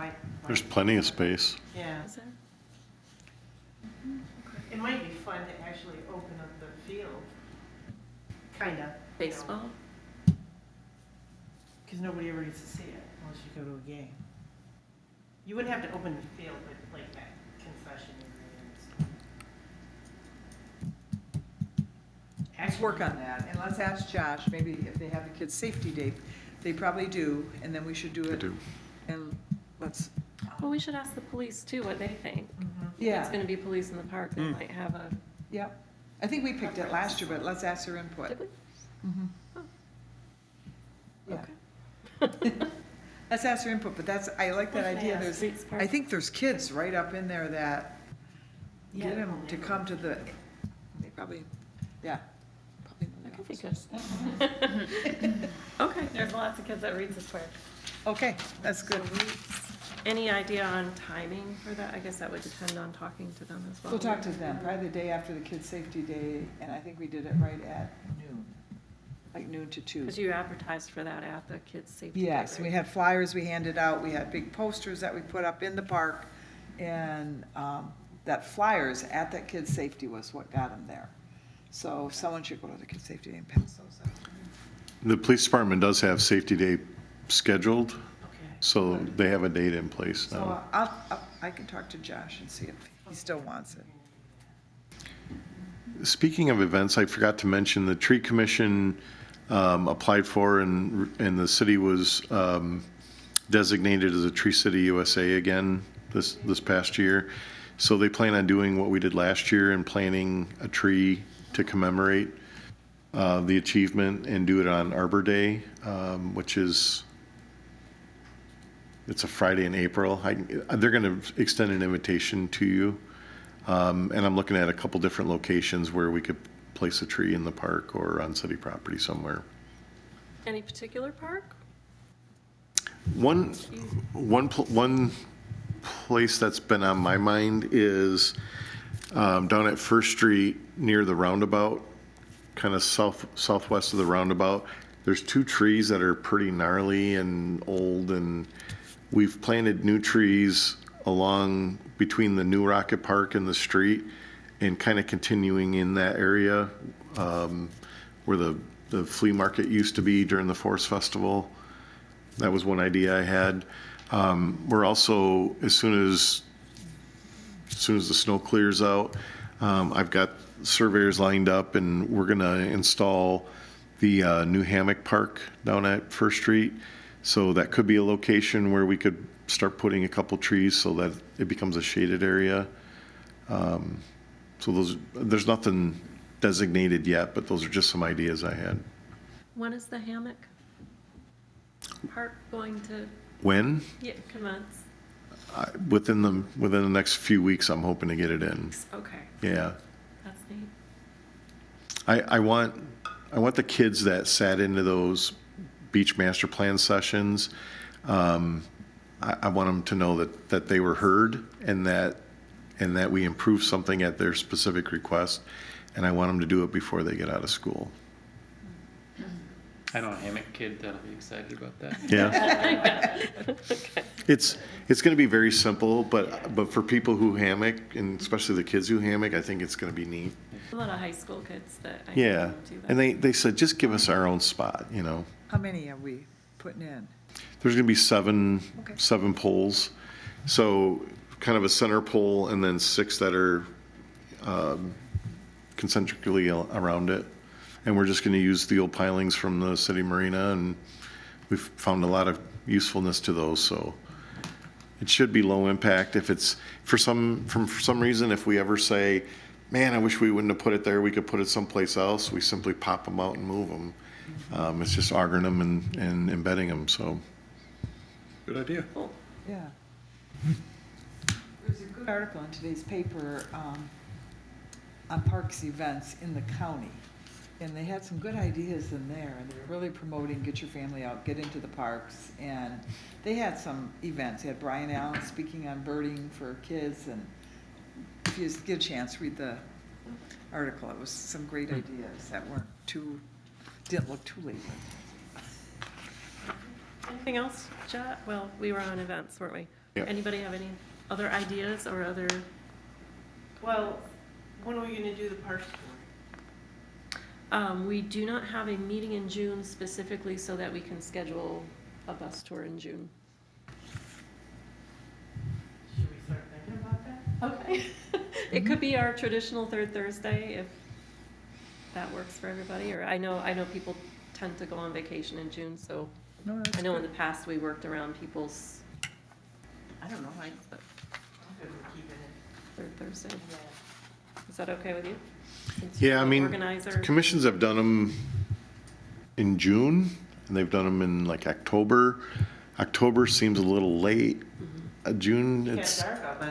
There's plenty of space. Yeah, Is there? it might be fun to actually open up the field, kinda. Baseball? Because nobody ever gets to see it unless you go to a game. You wouldn't have to open the field, but like that concession area. Let's work on that, and let's ask Josh, maybe if they have the kids' safety day, they probably do, and then we should do I it. do. And let's, Well, we should ask the police too, what they think. If it's yeah, gonna be police in the park, they might have a, yep. I think we picked it last year, but let's ask their input. did we? Mhm. Oh. Yeah. Okay. Let's ask their input, but that's, I like that What should I idea, ask? there's, Streets Park? I think there's kids right up in there that Yeah. get them to come to the, they probably, yeah. probably know That the could be officers. good. Okay. There's lots of kids that read this park. Okay, that's good. Any idea on timing for that? I guess that would depend on talking to them as well. We'll talk to them, probably the day after the kids' safety day, and I think we did it right at noon, like noon to 2. Because you advertised for that at the kids' safety day, Yes, we right? had flyers we handed out, we had big posters that we put up in the park, and that flyers at that kids' safety was what got them there. So someone should go to the kids' safety day and pass those out. The police department does have safety day scheduled, Okay. so they have a date in place So now. I can talk to Josh and see if he still wants it. Speaking of events, I forgot to mention, the tree commission applied for, and the city was designated as a Tree City USA again this past year. So they plan on doing what we did last year and planting a tree to commemorate the achievement, and do it on Arbor Day, which is, it's a Friday in April. They're going to extend an invitation to you. And I'm looking at a couple different locations where we could place a tree in the park or on city property somewhere. Any particular park? One place that's been on my mind is down at First Street near the roundabout, kind of southwest of the roundabout. There's 2 trees that are pretty gnarly and old, and we've planted new trees along between the new Rocket Park and the street, and kind of continuing in that area where the flea market used to be during the Forest Festival. That was one idea I had. We're also, as soon as the snow clears out, I've got surveyors lined up, and we're gonna install the new hammock park down at First Street. So that could be a location where we could start putting a couple trees so that it becomes a shaded area. So there's nothing designated yet, but those are just some ideas I had. When is the hammock park going to When? commence? Within the next few weeks, I'm hoping to get it in. Okay, Yeah. that's neat. I want the kids that sat into those beach master plan sessions, I want them to know that they were heard, and that and that we improve something at their specific request, and I want them to do it before they get out of school. I know a hammock kid that'll be excited about that. Yeah. It's gonna be very simple, but for people who hammock, and especially the kids who hammock, I think it's gonna be neat. A lot of high school kids that I Yeah, know do that. and they said, just give us our own spot, you know? How many are we putting in? There's gonna be seven Okay. poles, so kind of a center pole and then 6 that are concentrically around it. And we're just gonna use the old pilings from the city marina, and we've found a lot of usefulness to those, so it should be low impact. If it's, for some reason, if we ever say, man, I wish we wouldn't have put it there, we could put it someplace else, we simply pop them out and move them. It's just augering them and embedding them, so. Good idea. Cool. Yeah. There's a good article in today's paper on parks events in the county. And they had some good ideas in there, and they were really promoting get your family out, get into the parks. And they had some events. They had Brian Allen speaking on birding for kids, and if you get a chance, read the article. It was some great ideas that didn't look too labor. Anything else, Chet? Well, we were on events, weren't we? Yeah. Anybody have any other ideas or other? Well, when are we gonna do the parks tour? We do not have a meeting in June specifically so that we can schedule a bus tour in June. Should we start thinking about that? Okay. It could be our traditional third Thursday if that works for everybody, or I know people tend to go on vacation in June, so No, that's I know in good. the past we worked around people's I don't know, I'm but good with keeping it. third Thursday. Yeah. Is that okay with you? Since Yeah, you're I the mean, organizer. commissions have done them in June, and they've done them in like October. October seems a little late. June, it's,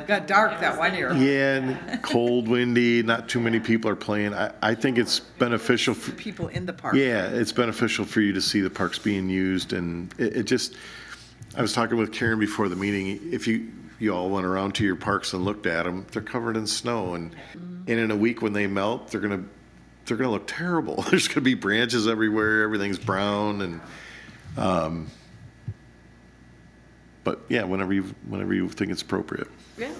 Got dark that one year. yeah, and cold, windy, not too many people are playing. I think it's beneficial, People in the park. yeah, it's beneficial for you to see the parks being used, and it just, I was talking with Karen before the meeting, if you all went around to your parks and looked at them, they're covered in snow, and in a week when they melt, they're gonna look terrible. There's gonna be branches everywhere, everything's brown, and, but yeah, whenever you think it's appropriate. Yeah,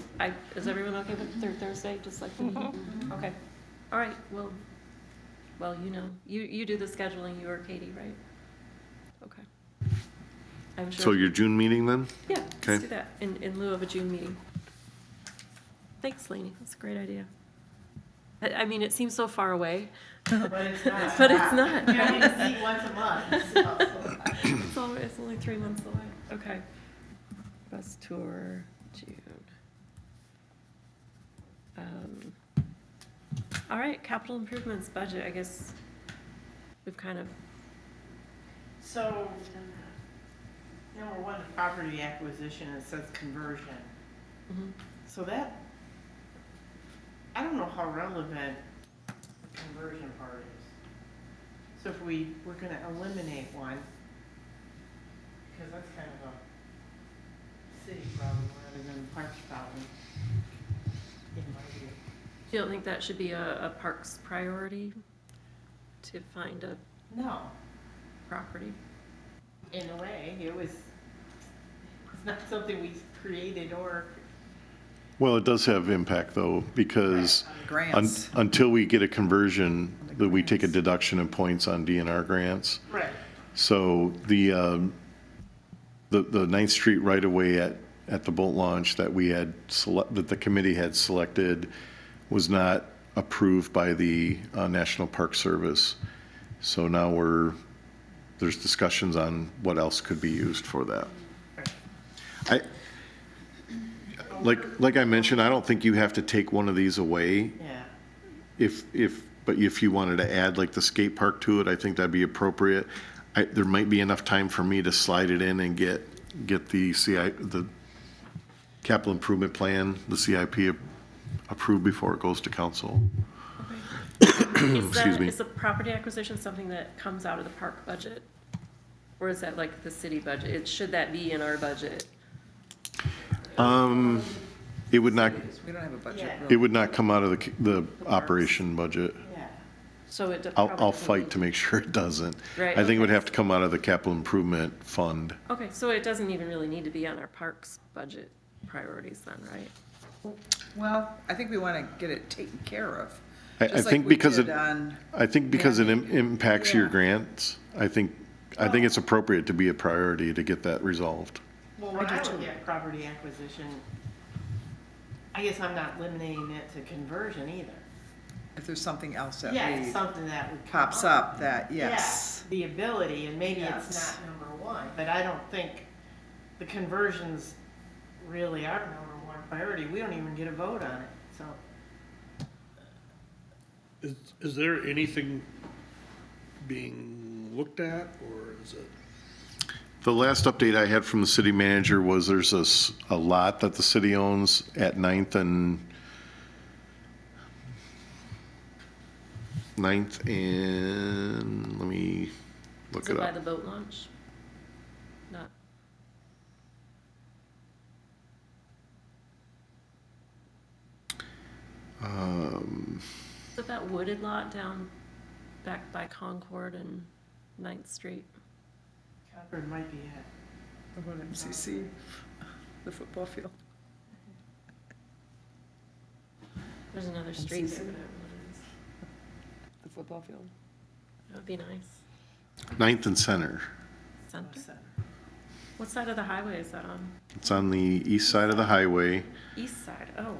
is everyone okay with the third Thursday, just like the Okay, all right, well, you do the scheduling, you or Katie, right? Okay. I'm sure. So your June meeting then? Yeah, Okay. let's do that in lieu of a June meeting. Thanks, Lainey, that's a great idea. I mean, it seems so far away, But it's not. but it's not. You only see once a month, so. It's only 3 months away, okay. Bus tour, June. All right, capital improvements budget, I guess we've kind of So, done that. number one, property acquisition, it says conversion. Mhm. So that, I don't know how relevant the conversion part is. So if we're gonna eliminate one, because that's kind of a city problem rather than a parks problem, in my view. You don't think that should be a parks priority to find a No, property? in a way, it's not something we created or. Well, it does have impact though, because Grants. until we get a conversion, that we take a deduction of points on DNR grants. Right. So the 9th Street right-of-way at the boat launch that that the committee had selected was not approved by the National Park Service. So now there's discussions on what else could be used for that. Like I mentioned, I don't think you have to take one of these away. Yeah. But if you wanted to add like the skate park to it, I think that'd be appropriate. There might be enough time for me to slide it in and get the capital improvement plan, the CIP approved before it goes to council. Excuse me. Is the property acquisition something that comes out of the park budget? Or is that like the city budget? Should that be in our budget? It would not, We don't have a budget. Yeah. it would not come out of the operation budget. Yeah. So it I'll probably fight doesn't to make sure it doesn't. Right, I think it would okay. have to come out of the capital improvement fund. Okay, so it doesn't even really need to be on our parks budget priorities then, right? Well, I think we want to get it taken care of. I Just like think we because did it, on- I think because it impacts your Yeah. grants, I think it's appropriate to be a priority to get that resolved. Well, when I look at property acquisition, I guess I'm not limiting it to conversion either. If there's something else that Yeah, it's we, something that would come pops up that, yes. Yeah, the ability, and maybe it's Yes. not number one, but I don't think the conversions really are number one priority. We don't even get a vote on it, so. Is there anything being looked at, or is it? The last update I had from the city manager was there's a lot that the city owns at Ninth and let me look Is it it by up. the boat launch? Not, is it that wooded lot down back by Concord and 9th Street? Concord might be it. The one MCC, the football field. There's another street there, CC? but I don't know what it is. The football field. That would be nice. Ninth and Center. Center? What side of the highway is that on? It's on the east side of the highway. East side, oh.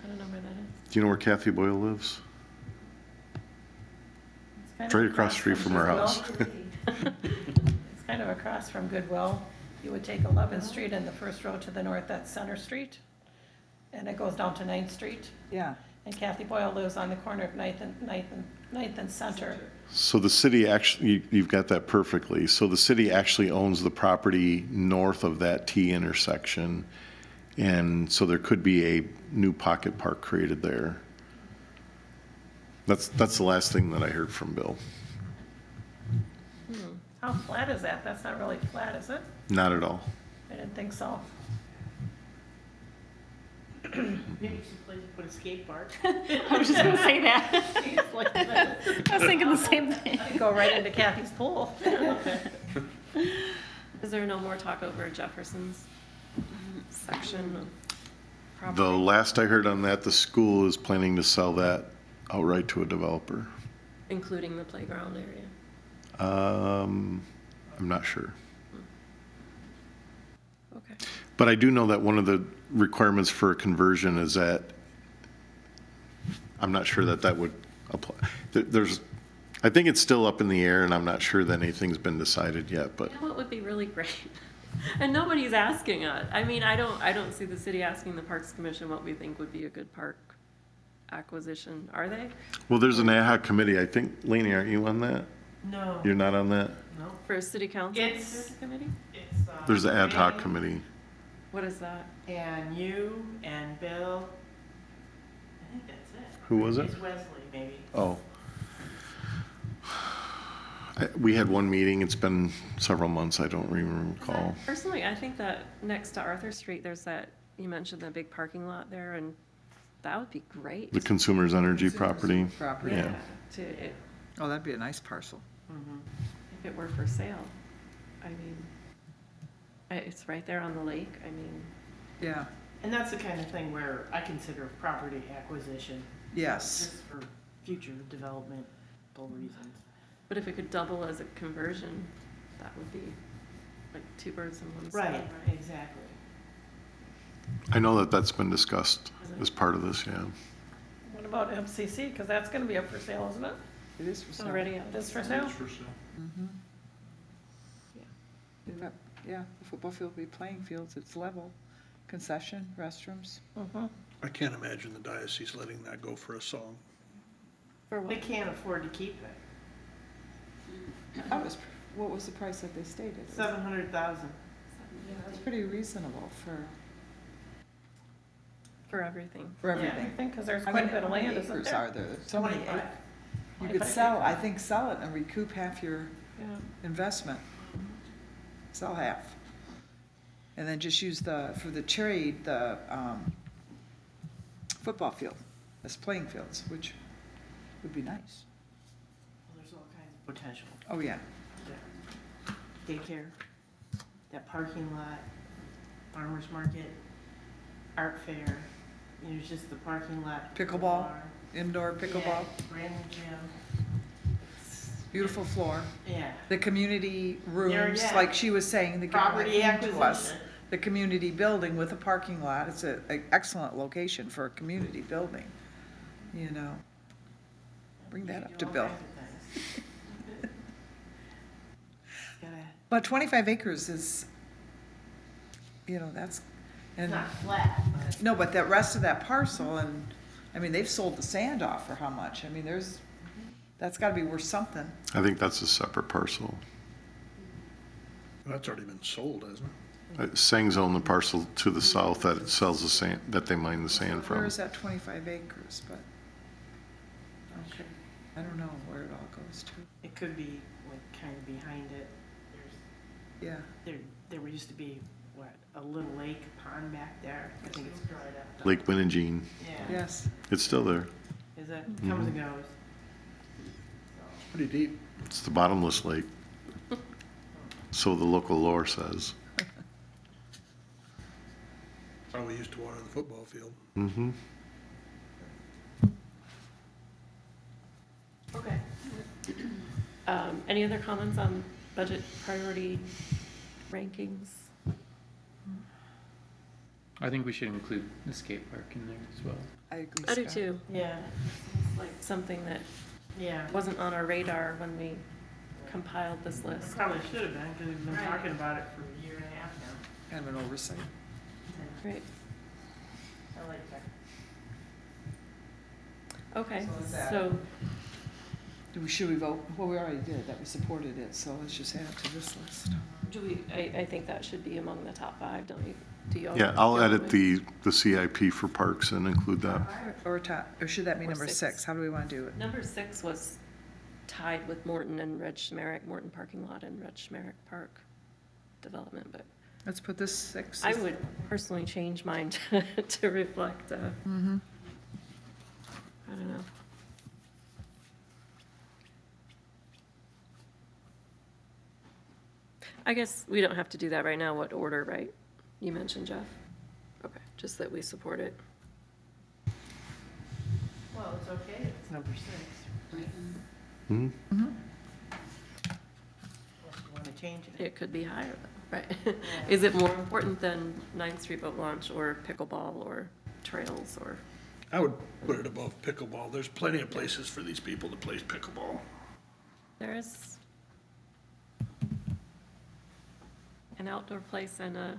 I don't know where that is. Do you know where Kathy Boyle lives? It's kind It's of right across the street from her Goodwill. house. It's kind of across from Goodwill. You would take 11th Street and the first road to the north, that's Center Street. And it goes down to 9th Street. Yeah. And Kathy Boyle lives on the corner of 9th and Center. So the city actually, you've got that perfectly. So the city actually owns the property north of that T intersection. And so there could be a new pocket park created there. That's the last thing that I heard from Bill. How flat is that? That's not really flat, is it? Not at all. I didn't think so. Maybe it's a place to put a skate park. I was just gonna say that. I was thinking the same thing. Go right into Kathy's pool. Is there no more talk over Jefferson's section of The property? last I heard on that, the school is planning to sell that outright to a developer. Including the playground area? I'm not sure. Okay. But I do know that one of the requirements for a conversion is that, I'm not sure that would apply. There's, I think it's still up in the air, and I'm not sure that anything's been decided yet, but You know what would be really great? And nobody's asking us. I mean, I don't see the city asking the Parks Commission what we think would be a good park acquisition, are they? well, there's an ad hoc committee. I think, Laney, aren't you on that? No, You're not on that? no. For a city council It's- committee? It's, There's the ad hoc Ray committee. What is that? And you and Bill. I think that's it. Who was it? It's Wesley, maybe. Oh. We had one meeting. It's been several months. I don't even recall. Personally, I think that next to Arthur Street, there's that, you mentioned the big parking lot there, and that would be great. The Consumers Energy property. Property. Yeah. Oh, that'd be a nice parcel. If it were for sale. I mean, it's right there on the lake. I mean, Yeah, And that's the kind of thing where I consider property acquisition, yes. just for future developmental reasons. but if it could double as a conversion, that would be like two birds in one stone. Right, exactly. I know that that's been discussed as part of this, yeah. What about MCC? Because that's going to be up for sale, isn't it? It is for It's sale. already out. It is for sale? It's for sale. Yeah, the football field will be playing fields, it's level, concession, restrooms. I can't imagine the diocese letting that go for a song. For They what? can't afford to keep it. What was the price that they stated? 700,000. Yeah, that's pretty reasonable for For everything. I everything. think, because there's I quite mean, a bit of how many land, isn't acres there? are there? There's so many 25. acres. You 25 could sell, I acres. think, sell it and recoup half your Yeah. investment. Sell half. And then just use for the trade, the football field as playing fields, which would be nice. Well, there's all kinds of potential. Oh, yeah. Daycare, that parking lot, farmer's market, art fair, you know, it's just the parking lot. Pickleball, bar. indoor Yeah, pickleball, brand new gym. It's- beautiful floor. Yeah. The community rooms, yeah. like she was saying, the Property to us. acquisition. The community building with a parking lot, it's an excellent location for a community building, you know. Bring that up to Bill. But 25 acres is, you know, that's, It's and, not flat, but no, but that rest of that parcel, and, I mean, they've sold the sand off for how much? I mean, that's gotta be worth something. I think that's a separate parcel. That's already been sold, hasn't it? Sang's own the parcel to the south that it sells the sand, that they mine the sand Where from. is that 25 acres, but, okay, I don't know where it all goes to, it could be like kind of behind it. yeah. There used to be, what, a little lake pond back there? I think it's dried up. Lake Winnejean, Yeah. Yes, it's still there. Is it, comes and goes. Pretty deep. It's the bottomless lake. So the local lore says. How we used to water the football field. Mm-hmm. Okay. Any other comments on budget priority rankings? I think we should include the skate park in there as well. I agree, I do Scott. too. Yeah, It's like something that yeah. wasn't on our radar when we compiled this list. Probably should have been, because we've been Right. talking about it for a year and a half now. Kind of an oversight. Great. I like that. Okay, So is that- so, Should we vote? Well, we already did, that we supported it, so let's just add it to this list. do we, I think that should be among the top 5, don't you? Do you all Yeah, I'll feel that edit way? the CIP for parks and include that. Or should that be Or number 6. 6? How do we want to do it? Number 6 was tied with Morton and Reg Schmerich, Morton parking lot and Reg Schmerich Park development, but Let's put this 6. I would personally change mine to reflect, I don't know. I guess we don't have to do that right now. What order, right? You mentioned, Jeff? Okay, just that we support it. Well, it's okay if it's number 6. Hmm? Unless you want to change it. It could be higher, though, right? Is it more important than 9th Street Boat Launch or pickleball or trails or? I would put it above pickleball. There's plenty of places for these people to play pickleball. There is an outdoor place and a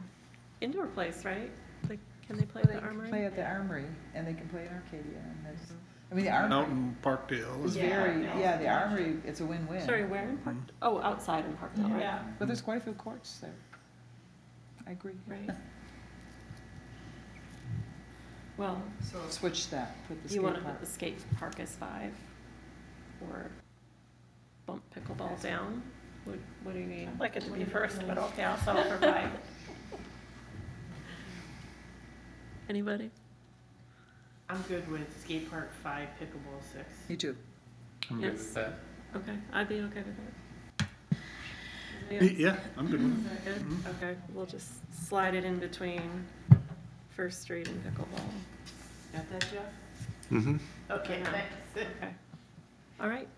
indoor place, right? Like, can they play at They the can Armory? play at the Armory, and they can play in Arcadia, and there's, I mean, the Armory Out in Parkdale. is is- very, yeah, the Armory, it's a win-win. Sorry, where in Park? Oh, outside in Parkdale, right? Yeah. But there's quite a few courts there. I agree. Right. Well, So switch that, put the do you want to skate put park. the skate park as 5? Or bump pickleball down? What do you mean? I'd like it to be first, but okay, I'll settle for 5. Anybody? I'm good with skate park 5, pickleball 6. Me too. I'm good Yes. with that. Okay, I'd be okay with that. Anybody else? Yeah, I'm good with it. Is that good? Okay, we'll just slide it in between First Street and pickleball. Got that, Jeff? Mm-hmm. Okay, Yeah. thanks. Okay. All right.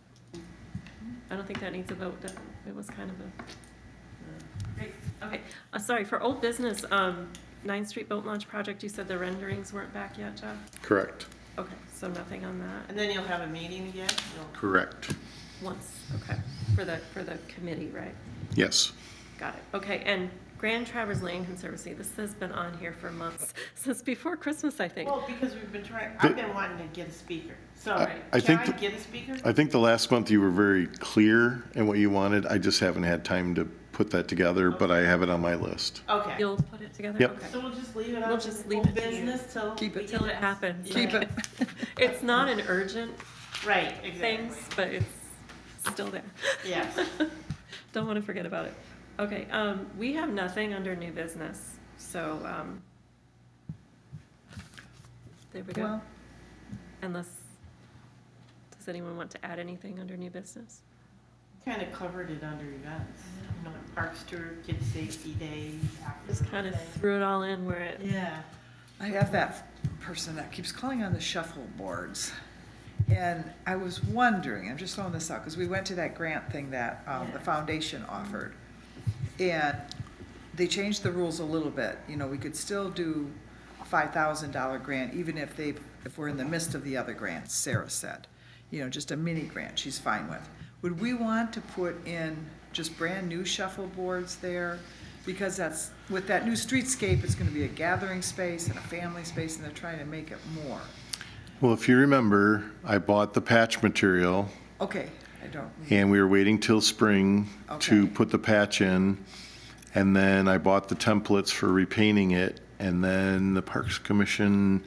I don't think that needs a vote. It was kind of a. Great. Okay, sorry, for old business, 9th Street Boat Launch Project, you said the renderings weren't back yet, Jeff? Correct, Okay, so nothing on that? And then you'll have a meeting again? You'll- correct. Once, okay, for the committee, right? Yes. Got it. Okay, and Grand Traverse Lane Conservancy, this has been on here for months, since before Christmas, I think. Well, because we've been trying, I've been wanting to get a speaker. So, I can think I th- get a speaker? I think the last month you were very clear in what you wanted. I just haven't had time to put that together, but I have it on my list. Okay. You'll put it together? Yep. Okay. So we'll just leave it We'll on just leave old it to you. business till. Keep we it. get Till it happens. Keep it. It's not an urgent Right, exactly. things, but it's still there. Yes. Don't want to forget about it. Okay, we have nothing under new business. So, there we go. Well, Unless, does anyone want to add anything under new business? Kind of covered it under events, you know, Parks Tour, Kids Safety Day. Just kind of threw it all in where it, Yeah. I have that person that keeps calling on the shuffleboards. And I was wondering, I'm just throwing this out, because we went to that grant thing that the foundation offered. And they changed the rules a little bit. You know, we could still do a $5,000 grant, even if we're in the midst of the other grants, Sarah said. You know, just a mini grant, she's fine with. Would we want to put in just brand-new shuffleboards there? Because that's, with that new streetscape, it's gonna be a gathering space and a family space, and they're trying to make it more. Well, if you remember, I bought the patch material, Okay, I don't, and we were waiting till spring to Okay. put the patch in. And then I bought the templates for repainting it, and then the Parks Commission,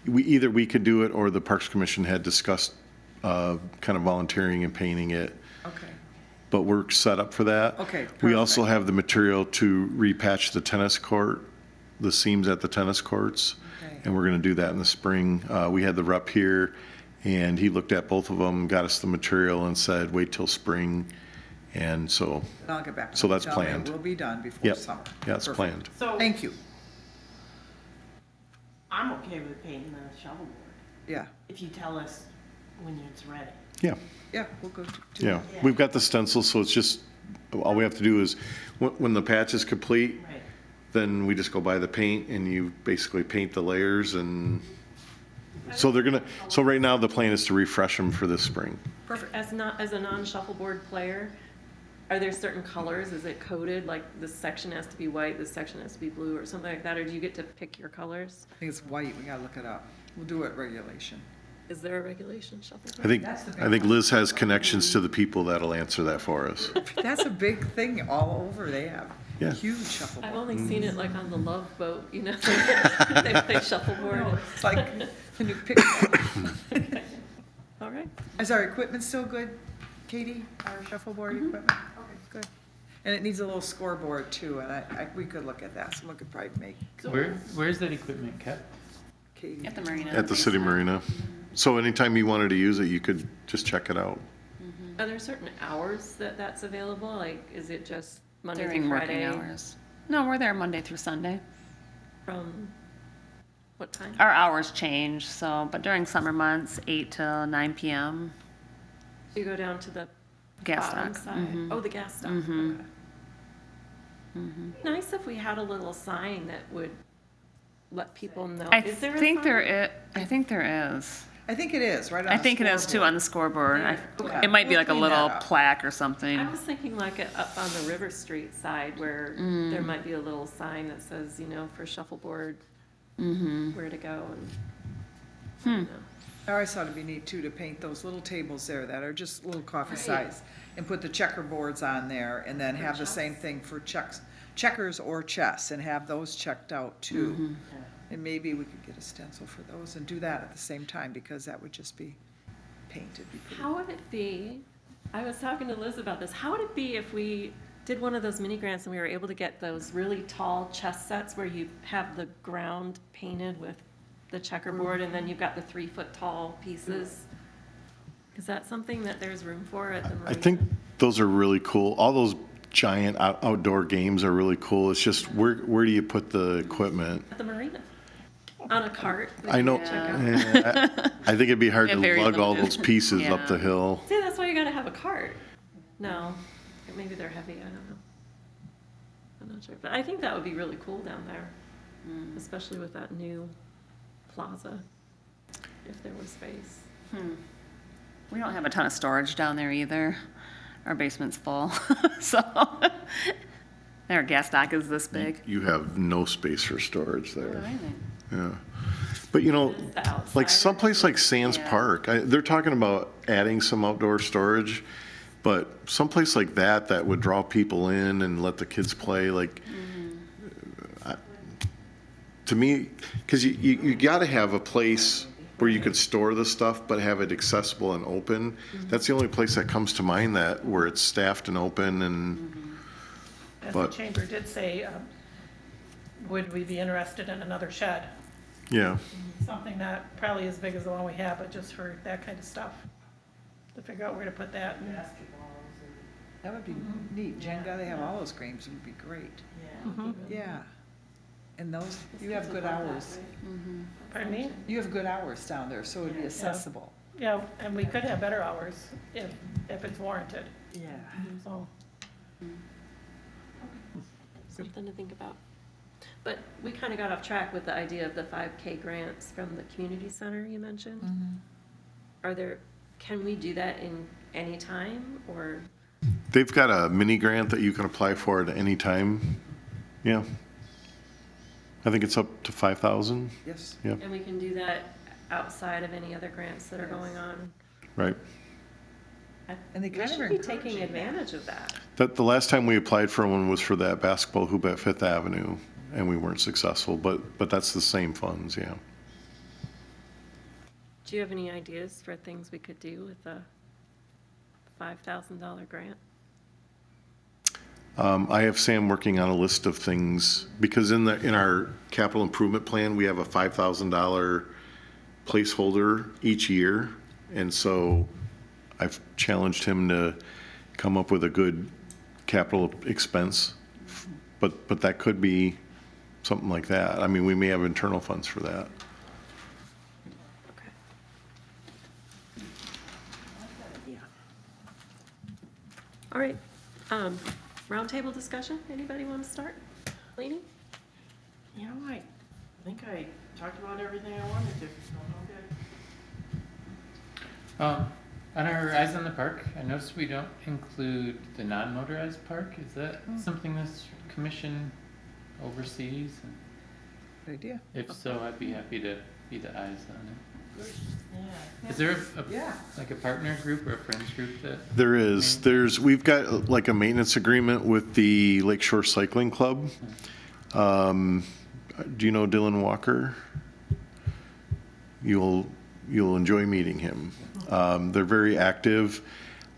either we could do it, or the Parks Commission had discussed kind of volunteering and painting it. okay, But we're set up for that. Okay, We also perfect. have the material to repatch the tennis court, the seams at the tennis courts. Okay. And we're gonna do that in the spring. We had the rep here, and he looked at both of them, got us the material and said, wait till spring. And so, and I'll get back to So you. that's Tell me planned. It will be done before yep, summer. yeah, it's Perfect. planned. So Thank you, I'm okay with painting the shovelboard, yeah, if you tell us when it's ready. Yeah, yeah, we'll go to. yeah. We've got the stencil, so it's just, all we have to do is, when the patch is complete, Right. then we just go buy the paint and you basically paint the layers and, so they're gonna, so right now the plan is to refresh them for this spring. Perfect. as a non-shuffleboard player, are there certain colors? Is it coded, like this section has to be white, this section has to be blue, or something like that? Or do you get to pick your colors? I think it's white, we gotta look it up. We'll do it regulation. Is there a regulation shuffleboard? I think Liz has connections to the people that'll answer that for us. That's a big thing all over, they have Yeah. huge I've shuffleboard. only seen it like on the Love Boat, you know, they play shuffleboard. It's like, when you pick, All right. is our equipment still good, Katie, our shuffleboard equipment? Okay, good. And it needs a little scoreboard too, and we could look at that, someone could probably make Where's that equipment kept? Katie. At the marina. At the city marina. So anytime you wanted to use it, you could just check it out. Are there certain hours that that's available? Like, is it just Monday During through working Friday? hours. No, we're there Monday through Sunday. From what time? Our hours change, so, but during summer months, 8 to 9 p.m. You go down to the Gas bottom dock. side? Oh, the gas dock. Okay. Nice if we had a little sign that would let people know. I Is there a think sign? there I think there is. I think it is, right on I the think it is too scoreboard. on the scoreboard. Okay. It might be We'll like a clean that little up. plaque or something. I was thinking like up on the River Street side where there might be a little sign that says, you know, for shuffleboard, where to go and. you know. I always thought it'd be neat too to paint those little tables there that are just little coffee size and put the checkerboards on there and then have the same thing for checkers or chess and have those checked out too. And maybe we could get a stencil for those and do that at the same time because that would just be painted. Be pretty. How would it be, I was talking to Liz about this, how would it be if we did one of those mini grants and we were able to get those really tall chess sets where you have the ground painted with the checkerboard and then you've got the 3-foot tall pieces? Is that something that there's room for at the marina? I think those are really cool. All those giant outdoor games are really cool. It's just, where do you put the equipment? At the marina, on a cart. that I you know, can check out. I think it'd be hard Yeah, to very lug all limited. those pieces up the Yeah. hill. See, that's why you gotta have a cart. No, maybe they're heavy, I don't know. I'm not sure, but I think that would be really cool down there, especially with that new plaza, if there was space. We don't have a ton of storage down there either. Our basement's full, so our gas dock is this big. You have no space for storage there. Amazing. Yeah. But you know, The outside. like someplace like Sands Yeah. Park, they're talking about adding some outdoor storage, but someplace like that would draw people in and let the kids play, like, to me, because you got to have a place where you could store the stuff, but have it accessible and open. That's the only place that comes to mind that, where it's staffed and open and, As the But- chamber did say, would we be interested in another shed? Yeah. Something not probably as big as the one we have, but just for that kind of stuff. To figure out where to put that. and- That would be neat. Jen, gotta have all those games, it would be great. Yeah. And those, you have good hours. Pardon me? You have good hours down there, so it'd be accessible. Yeah, and we could have better hours if it's warranted, Yeah. so. Something to think about. But we kind of got off track with the idea of the 5K grants from the community center you mentioned. Are there, can we do that in any time or? They've got a mini grant that you can apply for at any time. Yeah. I think it's up to 5,000. Yes. Yeah, And we can do that outside of any other grants that are going on. right. And they We kind of should are be taking advantage of that. The last time we applied for one was for that basketball hoop at Fifth Avenue, and we weren't successful, but that's the same funds, yeah. Do you have any ideas for things we could do with a $5,000 grant? I have Sam working on a list of things, because in our capital improvement plan, we have a $5,000 placeholder each year. And so I've challenged him to come up with a good capital expense. But that could be something like that. I mean, we may have internal funds for that. Okay. All right, roundtable discussion, anybody want to start? Lainey? You know, I think I talked about everything I wanted to, so I'm good. On our Eyes on the Park, I noticed we don't include the non-motorized park. Is that something this commission oversees? Good idea. If so, I'd be happy to be the eyes on it. Yeah. Is there Yeah. like a partner group or a friends group that? We've got like a maintenance agreement with the Lakeshore Cycling Club. Do you know Dylan Walker? You'll enjoy meeting him. They're very active.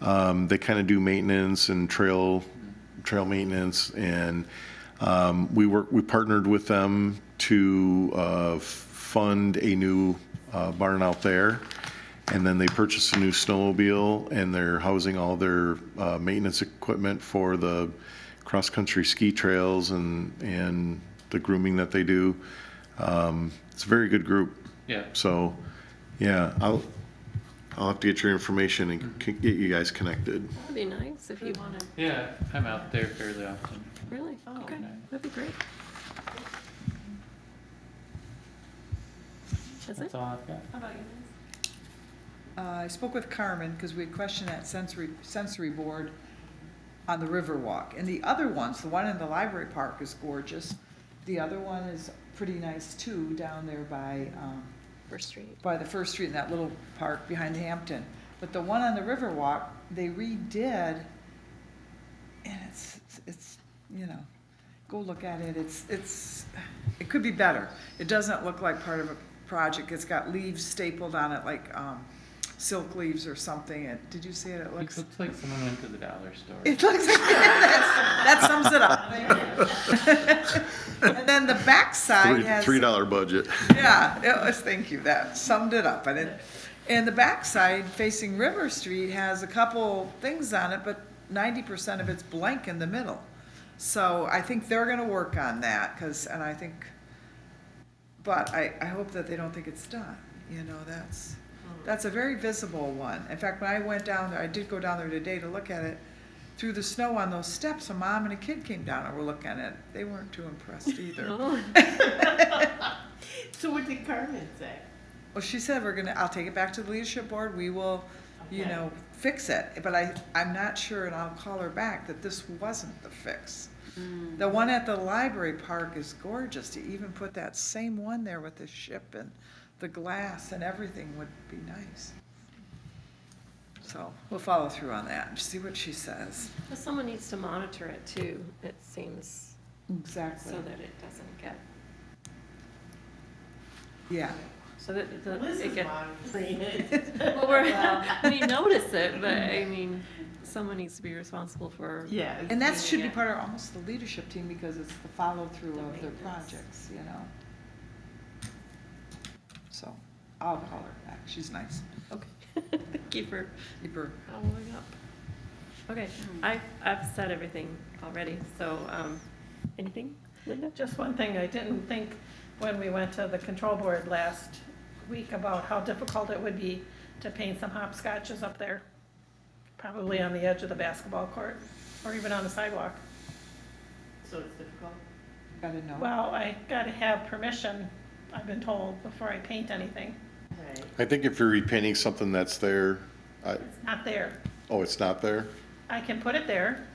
They kind of do maintenance and trail maintenance, and we partnered with them to fund a new barn out there, and then they purchased a new snowmobile, and they're housing all their maintenance equipment for the cross-country ski trails and the grooming that they do. It's a very good group. Yeah. So, yeah, I'll have to get your information and get you guys connected. That'd be nice if you wanted. Yeah, I'm out there fairly often. Really? Okay, nice. that'd be great. Is it? That's all I've got. How about you, Liz? I spoke with Carmen, because we questioned that sensory board on the Riverwalk. And the other ones, the one in the library park is gorgeous. The other one is pretty nice too, down there by, First Street. by the First Street in that little park behind Hampton. But the one on the Riverwalk, they redid, and it's, you know, go look at it. It could be better. It doesn't look like part of a project. It's got leaves stapled on it, like silk leaves or something. Did you see it? It It looks. looks like someone went to the dollar store. It looks like that sums it up. And then the backside has. $3 budget. Yeah, it was, thank you, that summed it up. And the backside facing River Street has a couple things on it, but 90% of it's blank in the middle. So I think they're gonna work on that, but I hope that they don't think it's done, you know, that's a very visible one. In fact, when I went down there, I did go down there today to look at it, through the snow on those steps, a mom and a kid came down and were looking at it. They weren't too impressed either. Oh, So what did Carmen say? Well, she said, I'll take it back to the leadership board, we will, you Okay. know, fix it. But I'm not sure, and I'll call her back, that this wasn't the fix. The one at the library park is gorgeous. To even put that same one there with the ship and the glass and everything would be nice. So we'll follow through on that and see what she says. well, someone needs to monitor it too, it seems, Exactly. so that it doesn't get, Yeah. so that Liz it is gets. monitoring it. Well, we notice it, but I mean, someone needs to be responsible for. Yeah. And that should be part of almost the leadership team because it's the follow-through of their projects, you know? So, I'll call her back, she's nice. Okay. Thank you for Keep her. following up. Okay, I've said everything already, so, anything, Linda? Just one thing, I didn't think when we went to the control board last week about how difficult it would be to paint some hopscotches up there. Probably on the edge of the basketball court, or even on the sidewalk. So it's difficult? Gotta know. Well, I gotta have permission, I've been told, before I paint anything. Right. I think if you're repainting something that's there, It's not there. oh, it's not there? I can put it there.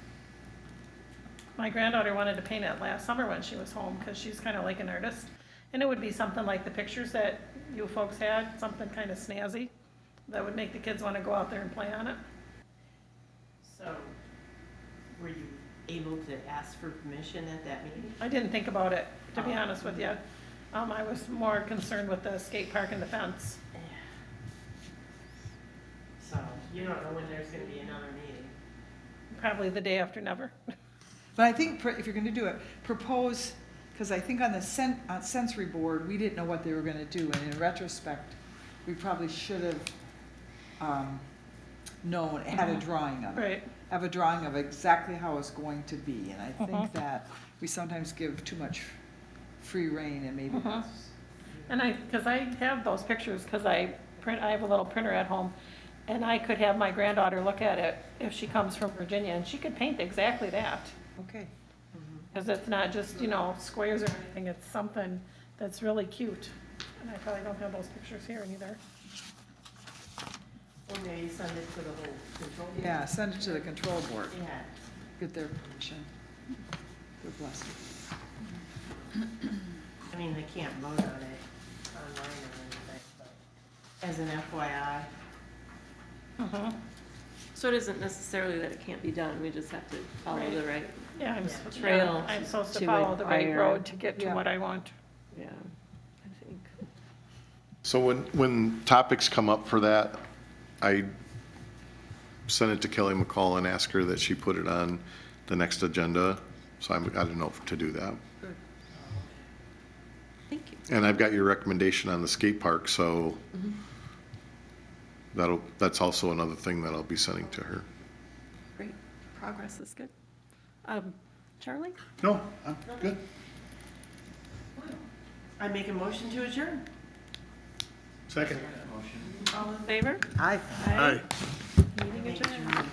My granddaughter wanted to paint it last summer when she was home, because she's kind of like an artist. And it would be something like the pictures that you folks had, something kind of snazzy, that would make the kids want to go out there and play on it. So, were you able to ask for permission at that meeting? I didn't think about it, to be honest with you. I was more concerned with the skate park and the fence. So, you don't know when there's gonna be another meeting? Probably the day after never. But I think if you're gonna do it, propose, because I think on the sensory board, we didn't know what they were gonna do, and in retrospect, we probably should have, known, had a drawing of it. Right. Have a drawing of exactly how it's going to be, and I think that we sometimes give too much free rein, and maybe that's. And because I have those pictures, because I have a little printer at home, and I could have my granddaughter look at it if she comes from Virginia, and she could paint exactly that. Okay. Because it's not just, squares or anything, it's something that's really cute. And I probably don't have those pictures here either. Or maybe send it to the whole control board? Yeah, send it to the control board, Yeah. get their permission. God bless you. I mean, they can't vote on it online or anything, but as an FYI. So it isn't necessarily that it can't be done, we just have to follow the right, Yeah, Trail I'm supposed to to follow the right inquire. road to get to Yeah. what I want. yeah, I think. So when topics come up for that, I send it to Kelly McCall and ask her that she put it on the next agenda, so I don't know to do that. Thank you. And I've got your recommendation on the skate park, so that's also another thing that I'll be sending to her. Great, progress is good. Charlie? No, I'm good. I make a motion to adjourn. Second. All in favor? Aye. Aye. Meeting adjourned.